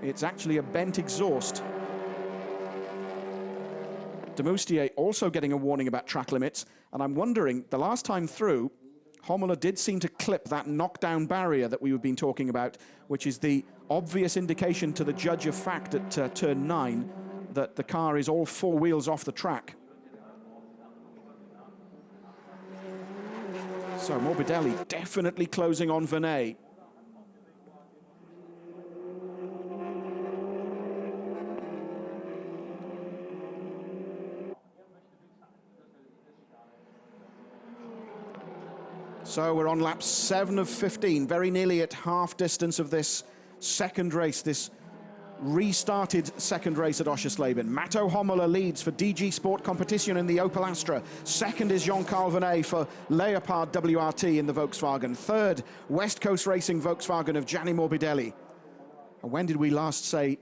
A: It's actually a bent exhaust. De Moustier also getting a warning about track limits, and I'm wondering, the last time through, Homola did seem to clip that knockdown barrier that we've been talking about, which is the obvious indication to the judge of fact at turn 9 that the car is all four wheels off the track. So Morbidelli definitely closing on Vernet. So we're on lap 7 of 15, very nearly at half distance of this second race, this restarted second race at Oschersleben. Matto Homola leads for DG Sport Competition in the Opel Astra. Second is Jean-Carl Vernet for Leopard WRT in the Volkswagen. Third, West Coast Racing Volkswagen of Gianni Morbidelli. And when did we last say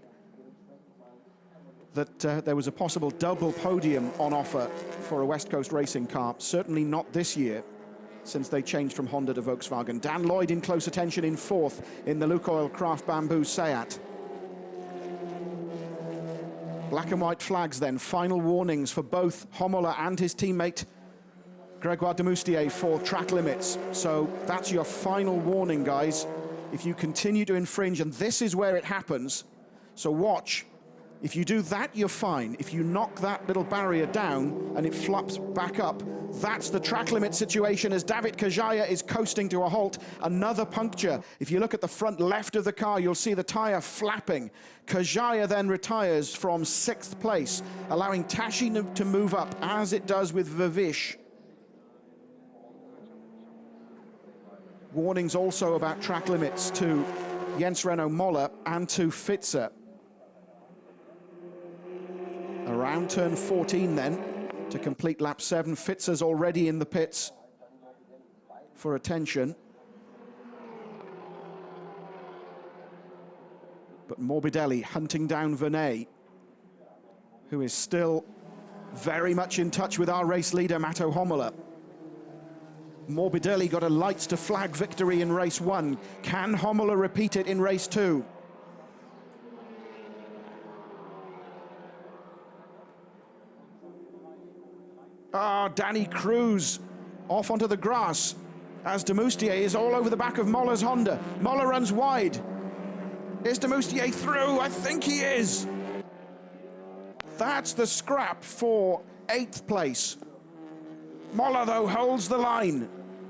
A: that there was a possible double podium on offer for a West Coast Racing car? Certainly not this year, since they changed from Honda to Volkswagen. Dan Lloyd in close attention in fourth in the Lukoil Craft Bamboo Seat. Black and white flags then, final warnings for both Homola and his teammate Gregoire de Moustier for track limits. So that's your final warning, guys. If you continue to infringe, and this is where it happens, so watch. If you do that, you're fine. If you knock that little barrier down and it flops back up, that's the track limit situation as David Kajaya is coasting to a halt. Another puncture. If you look at the front left of the car, you'll see the tyre flapping. Kajaya then retires from 6th place, allowing Tashi to move up, as it does with Vavish. Warnings also about track limits to Jens Renault Moller and to Fitzer. Around turn 14 then, to complete lap 7. Fitzer's already in the pits for attention. But Morbidelli hunting down Vernet, who is still very much in touch with our race leader, Matto Homola. Morbidelli got a lights to flag victory in race 1. Can Homola repeat it in race 2? Danny Cruz off onto the grass as de Moustier is all over the back of Moller's Honda. Moller runs wide. Is de Moustier through? I think he is. That's the scrap for 8th place. Moller, though, holds the line.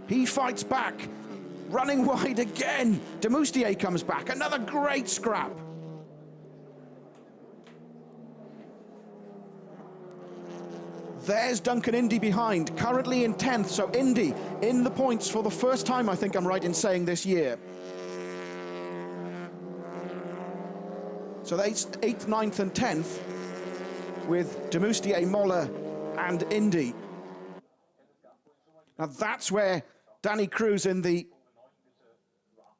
A: He fights back. Running wide again. De Moustier comes back. Another great scrap. There's Duncan Indy behind, currently in 10th. So Indy in the points for the first time, I think I'm right in saying, this year. So that's 8th, 9th and 10th with de Moustier, Moller and Indy. Now that's where Danny Cruz in the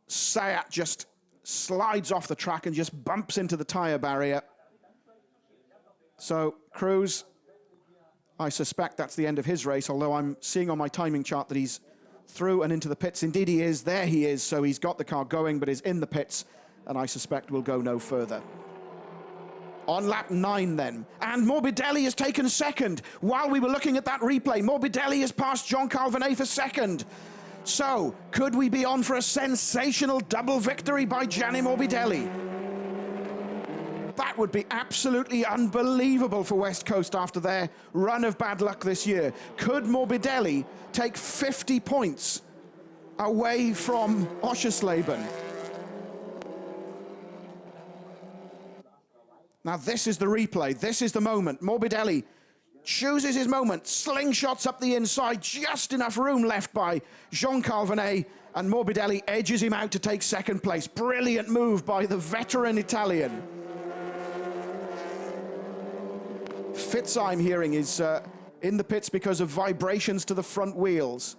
A: Seat just slides off the track and just bumps into the tyre barrier. So Cruz, I suspect that's the end of his race, although I'm seeing on my timing chart that he's through and into the pits. Indeed he is, there he is, so he's got the car going but is in the pits, and I suspect will go no further. On lap 9 then, and Morbidelli has taken 2nd. While we were looking at that replay, Morbidelli has passed Jean-Carl Vernet for 2nd. So, could we be on for a sensational double victory by Gianni Morbidelli? That would be absolutely unbelievable for West Coast after their run of bad luck this year. Could Morbidelli take 50 points away from Oschersleben? Now this is the replay, this is the moment. Morbidelli chooses his moment, slingshots up the inside, just enough room left by Jean-Carl Vernet, and Morbidelli edges him out to take 2nd place. Brilliant move by the veteran Italian. Fitz, I'm hearing, is in the pits because of vibrations to the front wheels.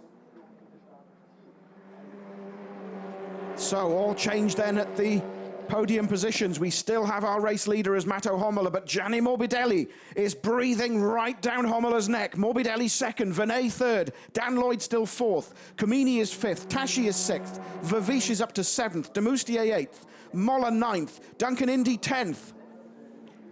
A: So all changed then at the podium positions. We still have our race leader as Matto Homola, but Gianni Morbidelli is breathing right down Homola's neck. Morbidelli 2nd, Vernet 3rd, Dan Lloyd still 4th, Comini is 5th, Tashi is 6th, Vavish is up to 7th, de Moustier 8th, Moller 9th, Duncan Indy 10th.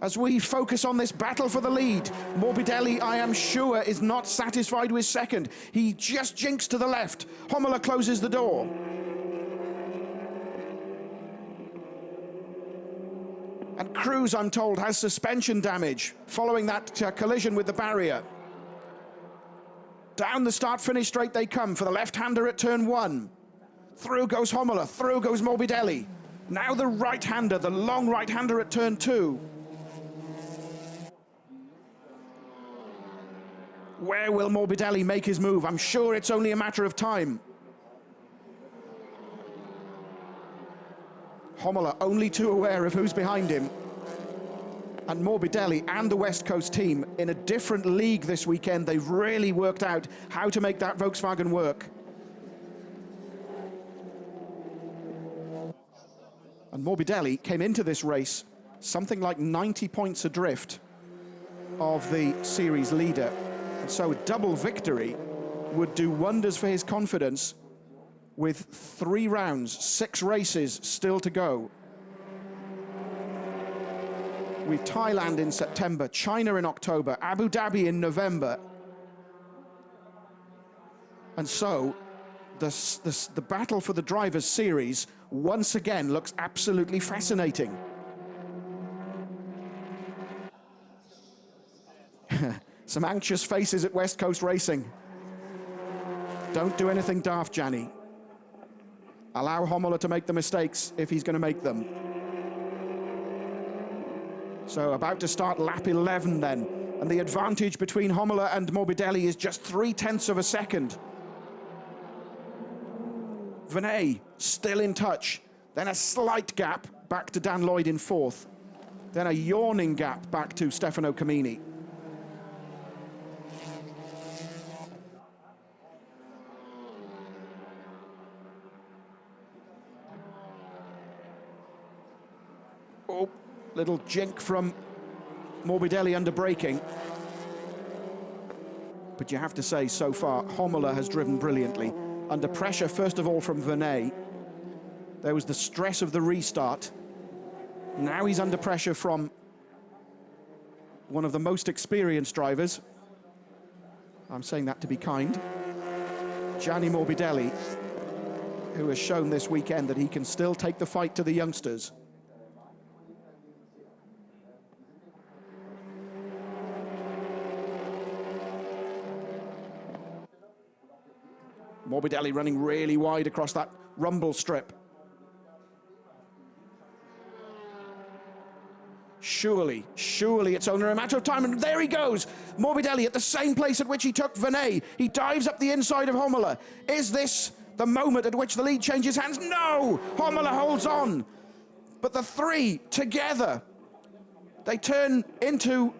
A: As we focus on this battle for the lead, Morbidelli, I am sure, is not satisfied with 2nd. He just jinks to the left. Homola closes the door. And Cruz, I'm told, has suspension damage following that collision with the barrier. Down the start-finish straight they come for the left-hander at turn 1. Through goes Homola, through goes Morbidelli. Now the right-hander, the long right-hander at turn 2. Where will Morbidelli make his move? I'm sure it's only a matter of time. Homola only too aware of who's behind him. And Morbidelli and the West Coast team in a different league this weekend. They've really worked out how to make that Volkswagen work. And Morbidelli came into this race something like 90 points adrift of the series leader. And so a double victory would do wonders for his confidence with 3 rounds, 6 races still to go. We've Thailand in September, China in October, Abu Dhabi in November. And so the battle for the Drivers' Series once again looks absolutely fascinating. Some anxious faces at West Coast Racing. Don't do anything daft, Gianni. Allow Homola to make the mistakes if he's going to make them. So about to start lap 11 then. And the advantage between Homola and Morbidelli is just 0.3 of a second. Venet still in touch. Then a slight gap back to Dan Lloyd in 4th. Then a yawning gap back to Stefano Camini. Oh, little jink from Morbidelli under braking. But you have to say, so far, Homola has driven brilliantly. Under pressure, first of all, from Venet. There was the stress of the restart. Now he's under pressure from one of the most experienced drivers. I'm saying that to be kind. Gianni Morbidelli, who has shown this weekend that he can still take the fight to the youngsters. Morbidelli running really wide across that rumble strip. Surely it's only a matter of time, and there he goes. Morbidelli at the same place at which he took Venet. He dives up the inside of Homola. Is this the moment at which the lead changes hands? No! Homola holds on. But the three together, they turn into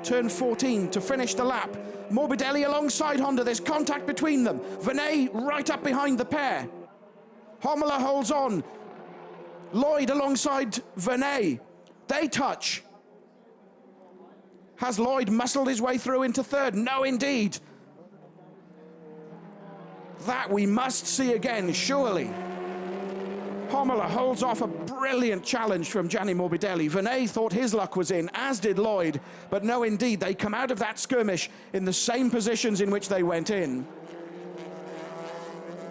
A: turn 14 to finish the lap. Morbidelli alongside Honda, there's contact between them. Venet right up behind the pair. Homola holds on. Lloyd alongside Venet. They touch. Has Lloyd muscled his way through into 3rd? No, indeed. That we must see again, surely. Homola holds off a brilliant challenge from Gianni Morbidelli. Venet thought his luck was in, as did Lloyd. But no, indeed, they come out of that skirmish in the same positions in which they went in.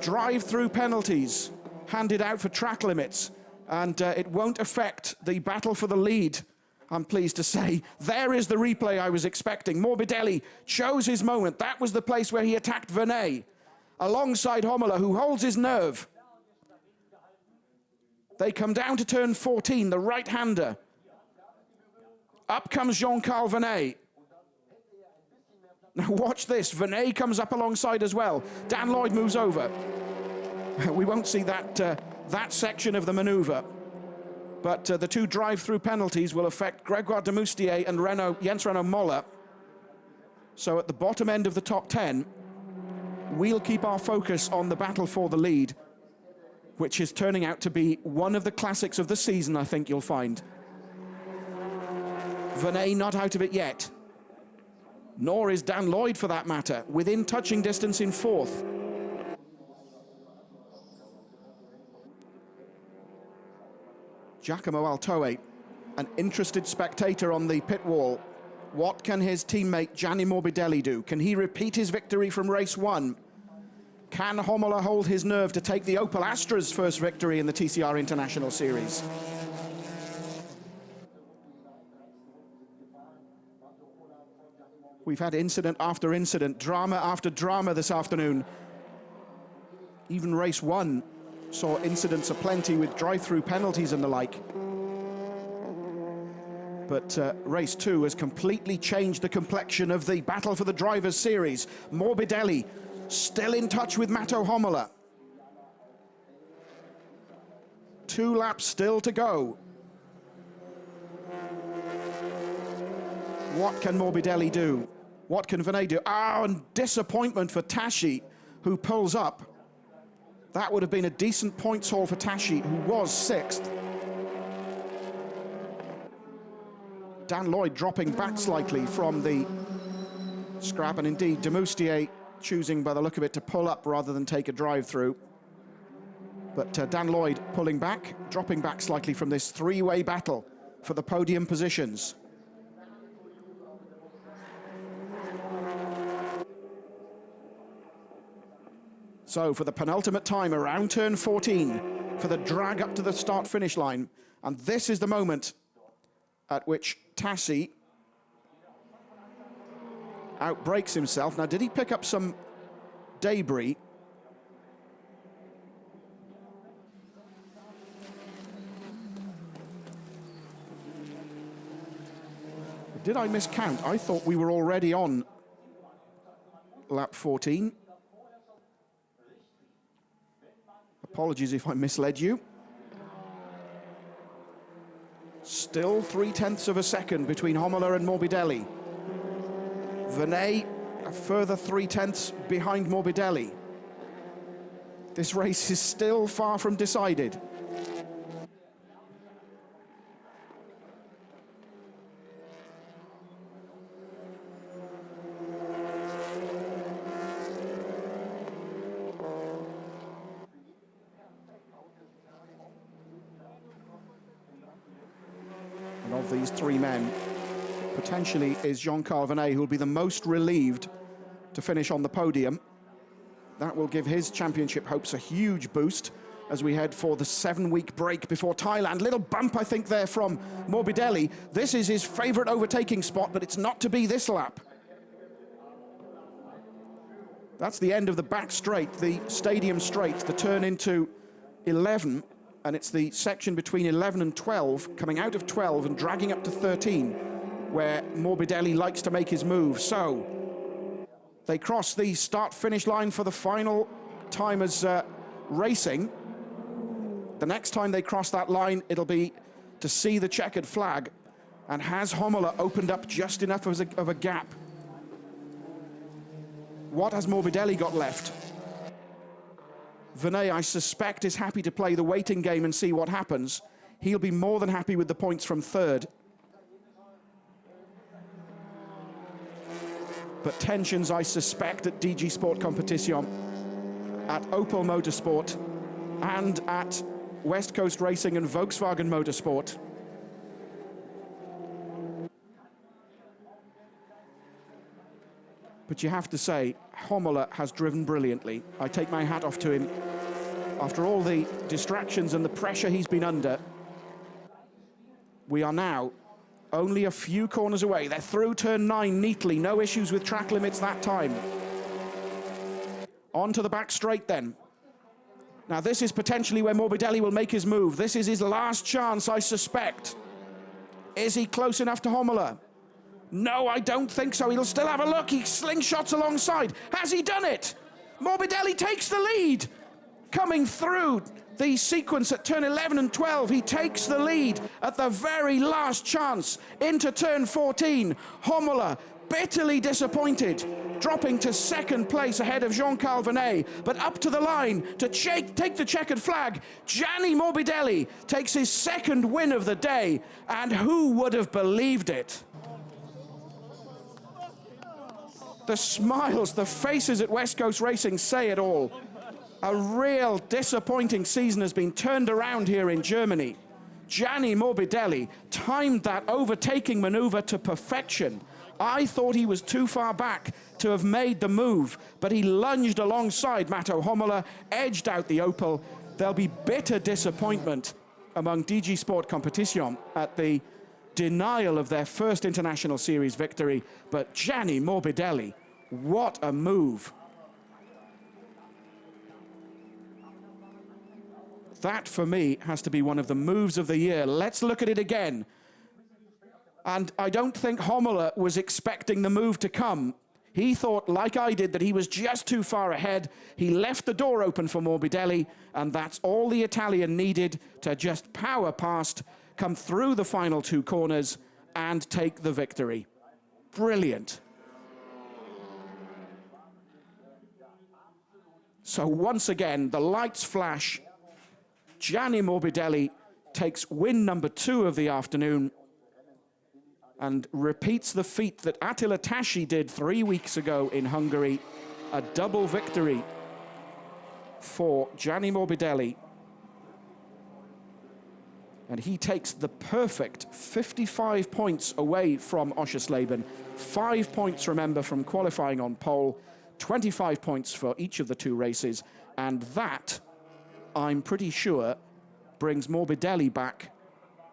A: Drive-through penalties handed out for track limits. And it won't affect the battle for the lead, I'm pleased to say. There is the replay I was expecting. Morbidelli chose his moment. That was the place where he attacked Venet, alongside Homola, who holds his nerve. They come down to turn 14, the right-hander. Up comes Jean-Carl Venet. Now watch this, Venet comes up alongside as well. Dan Lloyd moves over. We won't see that section of the maneuver. But the two drive-through penalties will affect Grégoire de Moustier and Jens Renaud Moller. So at the bottom end of the top 10, we'll keep our focus on the battle for the lead, which is turning out to be one of the classics of the season, I think you'll find. Venet not out of it yet. Nor is Dan Lloyd, for that matter, within touching distance in 4th. Giacomo Altoe, an interested spectator on the pit wall. What can his teammate Gianni Morbidelli do? Can he repeat his victory from race 1? Can Homola hold his nerve to take the Opel Astra's first victory in the TCR International Series? We've had incident after incident, drama after drama this afternoon. Even race 1 saw incidents aplenty with drive-through penalties and the like. But race 2 has completely changed the complexion of the battle for the Drivers' Series. Morbidelli still in touch with Matto Homola. 2 laps still to go. What can Morbidelli do? What can Venet do? And disappointment for Tashi, who pulls up. That would have been a decent points haul for Tashi, who was 6th. Dan Lloyd dropping back slightly from the scrap, and indeed de Moustier choosing, by the look of it, to pull up rather than take a drive-through. But Dan Lloyd pulling back, dropping back slightly from this 3-way battle for the podium positions. So for the penultimate time around turn 14, for the drag up to the start-finish line. And this is the moment at which Tassi outbrakes himself. Now, did he pick up some debris? Did I miscount? I thought we were already on lap 14. Apologies if I misled you. Still 0.3 of a second between Homola and Morbidelli. Vernet a further 0.3 behind Morbidelli. This race is still far from decided. And of these three men, potentially is Jean-Carl Vernet, who will be the most relieved to finish on the podium. That will give his championship hopes a huge boost as we head for the 7-week break before Thailand. Little bump, I think, there from Morbidelli. This is his favorite overtaking spot, but it's not to be this lap. That's the end of the back straight, the stadium straight, the turn into 11, and it's the section between 11 and 12, coming out of 12 and dragging up to 13, where Morbidelli likes to make his move. So they cross the start-finish line for the final time as racing. The next time they cross that line, it'll be to see the checkered flag. And has Homola opened up just enough of a gap? What has Morbidelli got left? Vernet, I suspect, is happy to play the waiting game and see what happens. He'll be more than happy with the points from third. But tensions, I suspect, at DG Sport Competition, at Opel Motorsport, and at West Coast Racing and Volkswagen Motorsport. But you have to say, Homola has driven brilliantly. I take my hat off to him. After all the distractions and the pressure he's been under, we are now only a few corners away. They're through turn 9 neatly. No issues with track limits that time. On to the back straight then. Now this is potentially where Morbidelli will make his move. This is his last chance, I suspect. Is he close enough to Homola? No, I don't think so. He'll still have a look. He slingshots alongside. Has he done it? Morbidelli takes the lead. Coming through the sequence at turn 11 and 12, he takes the lead at the very last chance into turn 14. Homola, bitterly disappointed, dropping to second place ahead of Jean-Carl Vernet, but up to the line to take the checkered flag. Gianni Morbidelli takes his second win of the day, and who would have believed it? The smiles, the faces at West Coast Racing say it all. A real disappointing season has been turned around here in Germany. Gianni Morbidelli timed that overtaking maneuver to perfection. I thought he was too far back to have made the move, but he lunged alongside Matto Homola, edged out the Opel. There'll be bitter disappointment among DG Sport Competition at the denial of their first International Series victory, but Gianni Morbidelli, what a move. That, for me, has to be one of the moves of the year. Let's look at it again. And I don't think Homola was expecting the move to come. He thought, like I did, that he was just too far ahead. He left the door open for Morbidelli, and that's all the Italian needed to just power past, come through the final two corners, and take the victory. Brilliant. So once again, the lights flash. Gianni Morbidelli takes win number 2 of the afternoon and repeats the feat that Attila Tasci did 3 weeks ago in Hungary. A double victory for Gianni Morbidelli. And he takes the perfect 55 points away from Oschersleben. 5 points, remember, from qualifying on pole. 25 points for each of the two races. And that, I'm pretty sure, brings Morbidelli back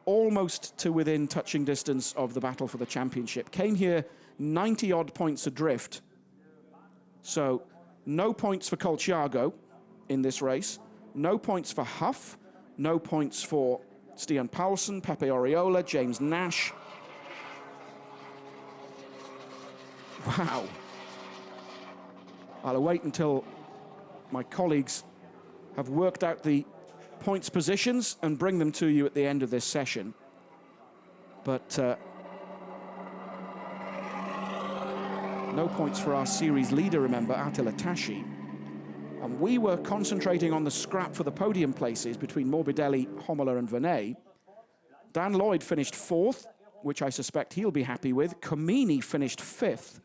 A: almost to within touching distance of the battle for the championship. Came here 90-odd points adrift. So no points for Colciago in this race. No points for Huff. No points for Stian Paulsen, Pepe Oriola, James Nash. Wow. I'll wait until my colleagues have worked out the points positions and bring them to you at the end of this session. But no points for our series leader, remember, Attila Tashi. And we were concentrating on the scrap for the podium places between Morbidelli, Homola and Venet. Dan Lloyd finished 4th, which I suspect he'll be happy with. Comini finished 5th.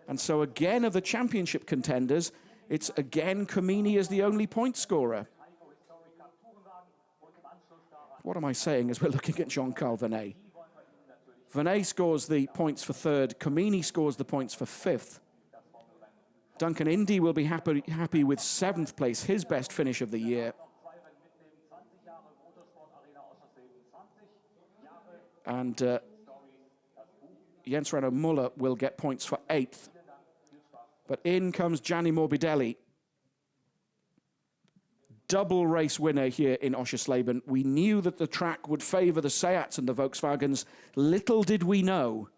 A: And so again, of the championship contenders, it's again Comini as the only point scorer. What am I saying as we're looking at Jean-Carl Venet? Venet scores the points for 3rd. Comini scores the points for 5th. Duncan Indy will be happy with 7th place, his best finish of the year. And Jens Renaud Muller will get points for 8th. But in comes Gianni Morbidelli. Double race winner here in Oschersleben. We knew that the track would favor the Seats and the Volkswagens. Little did we know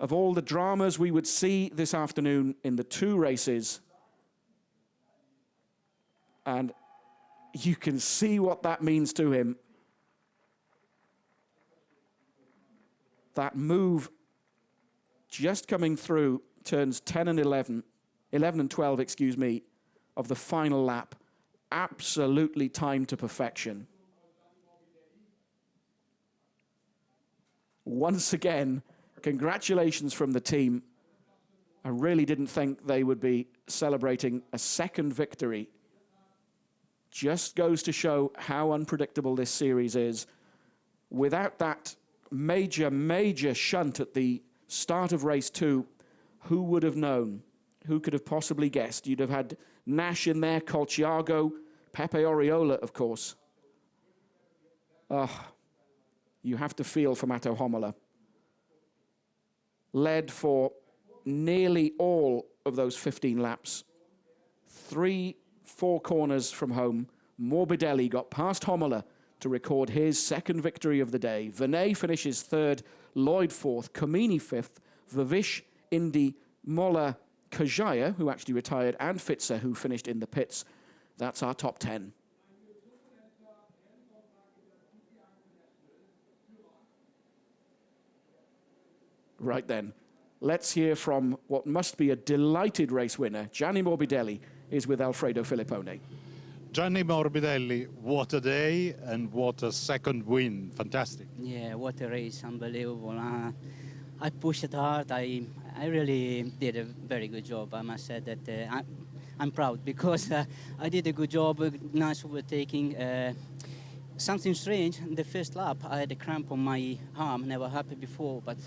A: of all the dramas we would see this afternoon in the 2 races. And you can see what that means to him. That move just coming through turns 10 and 11 and 12, excuse me, of the final lap. Absolutely timed to perfection. Once again, congratulations from the team. I really didn't think they would be celebrating a 2nd victory. Just goes to show how unpredictable this series is. Without that major shunt at the start of race 2, who would have known? Who could have possibly guessed? You'd have had Nash in there, Colciago, Pepe Oriola, of course. You have to feel for Matto Homola. Led for nearly all of those 15 laps. 3-4 corners from home. Morbidelli got past Homola to record his 2nd victory of the day. Venet finishes 3rd, Lloyd 4th, Comini 5th, Vavish, Indy, Moller, Kajaya, who actually retired, and Fitzer, who finished in the pits. That's our top 10. Right then, let's hear from what must be a delighted race winner. Gianni Morbidelli is with Alfredo Filippone.
B: Gianni Morbidelli, what a day and what a 2nd win. Fantastic.
J: Yeah, what a race, unbelievable. I pushed it hard. I really did a very good job. I must say that I'm proud because I did a good job, nice overtaking. Something strange, in the first lap I had a cramp on my arm, never happened before, but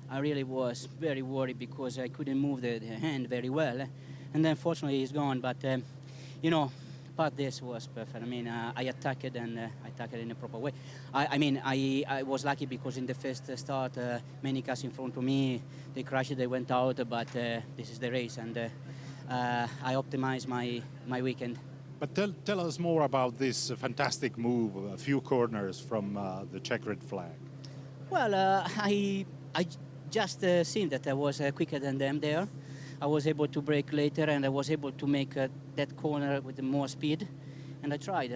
J: I really was very worried because I couldn't move the hand very well. And then fortunately it's gone, but but this was perfect. I mean, I attacked it and I attacked it in a proper way. I was lucky because in the first start, many cars in front of me, they crashed, they went out, but this is the race and I optimized my weekend.
B: But tell us more about this fantastic move, a few corners from the checkered flag.
J: Well, I just seen that I was quicker than them there. I was able to brake later and I was able to make that corner with more speed. And I tried.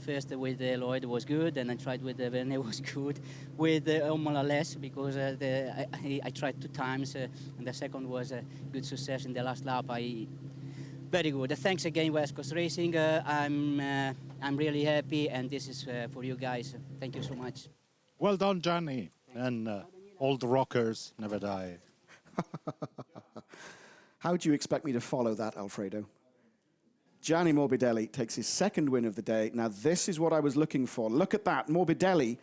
J: First with Lloyd, was good, and I tried with Verne, was good. With Omola less, because I tried 2 times, and the second was a good success in the last lap. Very good. Thanks again, West Coast Racing. I'm really happy, and this is for you guys. Thank you so much.
B: Well done, Gianni. And old rockers never die.
A: How do you expect me to follow that, Alfredo? Gianni Morbidelli takes his 2nd win of the day. Now, this is what I was looking for. Look at that. Morbidelli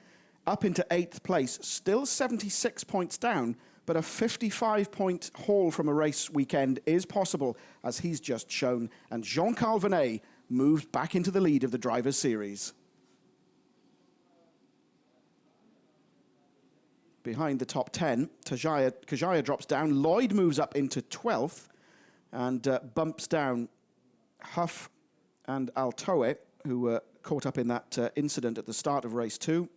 A: up into 8th place, still 76 points down, but a 55-point haul from a race weekend is possible, as he's just shown. And Jean-Carl Venet moved back into the lead of the Drivers' Series. behind the top 10. Kajaya drops down. Lloyd moves up into 12th and bumps down Huff and Altoe, who were caught up in that incident at the start of race 2.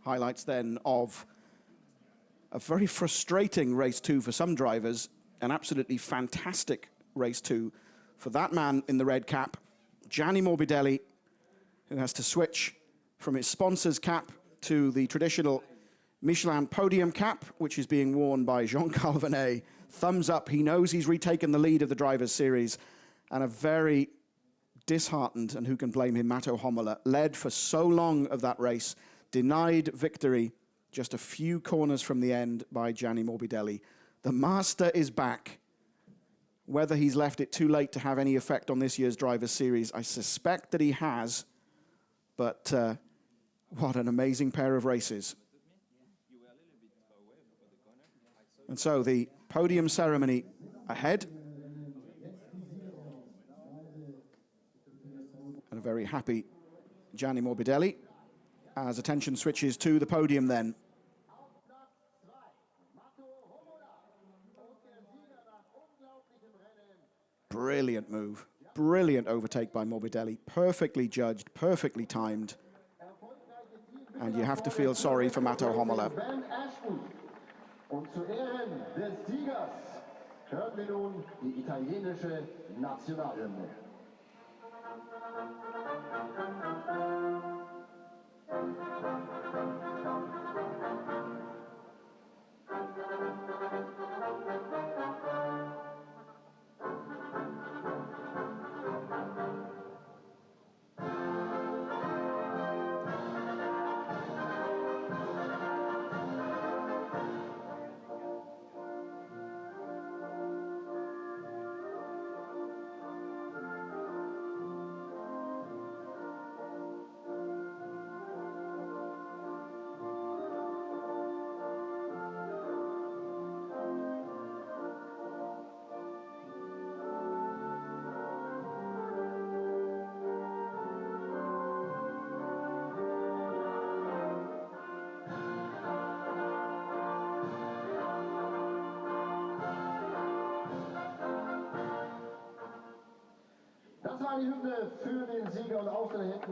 A: Highlights then of a very frustrating race 2 for some drivers, an absolutely fantastic race 2 for that man in the red cap, Gianni Morbidelli, who has to switch from his sponsor's cap to the traditional Michelin podium cap, which is being worn by Jean-Carl Vernet. Thumbs up, he knows he's retaken the lead of the Drivers' Series, and a very disheartened, and who can blame him, Matto Homola, led for so long of that race, denied victory just a few corners from the end by Gianni Morbidelli. The master is back. Whether he's left it too late to have any effect on this year's Drivers' Series, I suspect that he has, but what an amazing pair of races. And so the podium ceremony ahead. And a very happy Gianni Morbidelli as attention switches to the podium then. Brilliant move. Brilliant overtake by Morbidelli. Perfectly judged, perfectly timed. And you have to feel sorry for Matto Homola.
K: Und zu Ehren des Siegers hören wir nun die italienische Nationalhymne.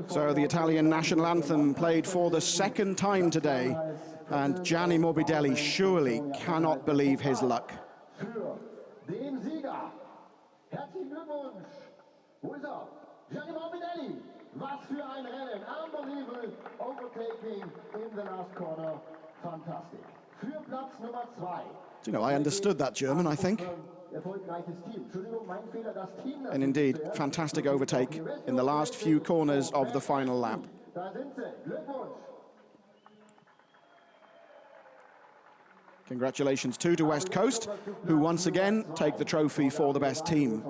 A: So the Italian national anthem played for the second time today, and Gianni Morbidelli surely cannot believe his luck.
K: Für den Sieger. Herzlichen Glückwunsch. Wo ist er? Gianni Morbidelli. Was für ein Rennen. Unbelievable overtaking in the last corner. Fantastic. Für Platz Nummer 2.
A: Do you know, I understood that German, I think. And indeed, fantastic overtake in the last few corners of the final lap. Congratulations to West Coast, who once again take the trophy for the best team.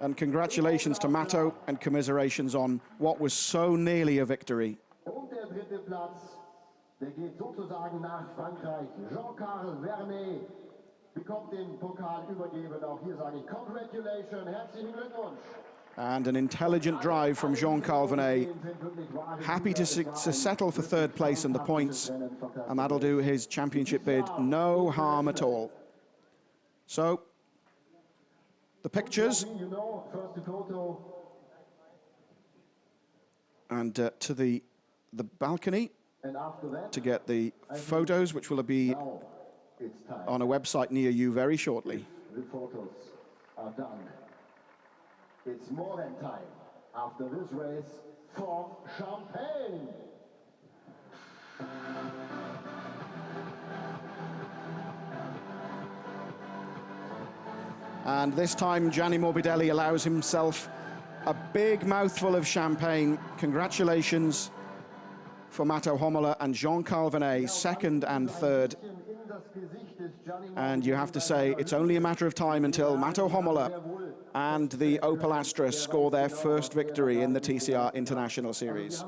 A: And congratulations to Matto, and commiserations on what was so nearly a victory.
K: Der geht sozusagen nach Frankreich. Jean-Carl Vernet bekommt den Pokal übergeben. Auch hier sage ich congratulations, herzlichen Glückwunsch.
A: And an intelligent drive from Jean-Carl Vernet. Happy to settle for third place in the points, and that'll do his championship bid no harm at all. So, the pictures.
K: You know, first photo.
A: And to the balcony
K: And after that,
A: to get the photos, which will be
K: now it's time.
A: on a website near you very shortly.
K: The photos are done. It's more than time after this race for champagne.
A: And this time, Gianni Morbidelli allows himself a big mouthful of champagne. Congratulations for Matto Homola and Jean-Carl Venet, second and third. And you have to say, it's only a matter of time until Matto Homola and the Opel Astra score their first victory in the TCR International Series.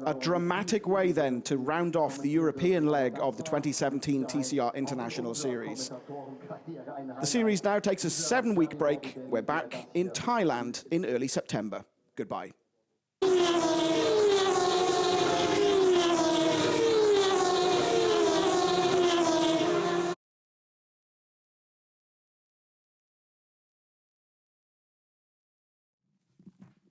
A: A dramatic way then to round off the European leg of the 2017 TCR International Series. The series now takes a 7-week break. We're back in Thailand in early September. Goodbye.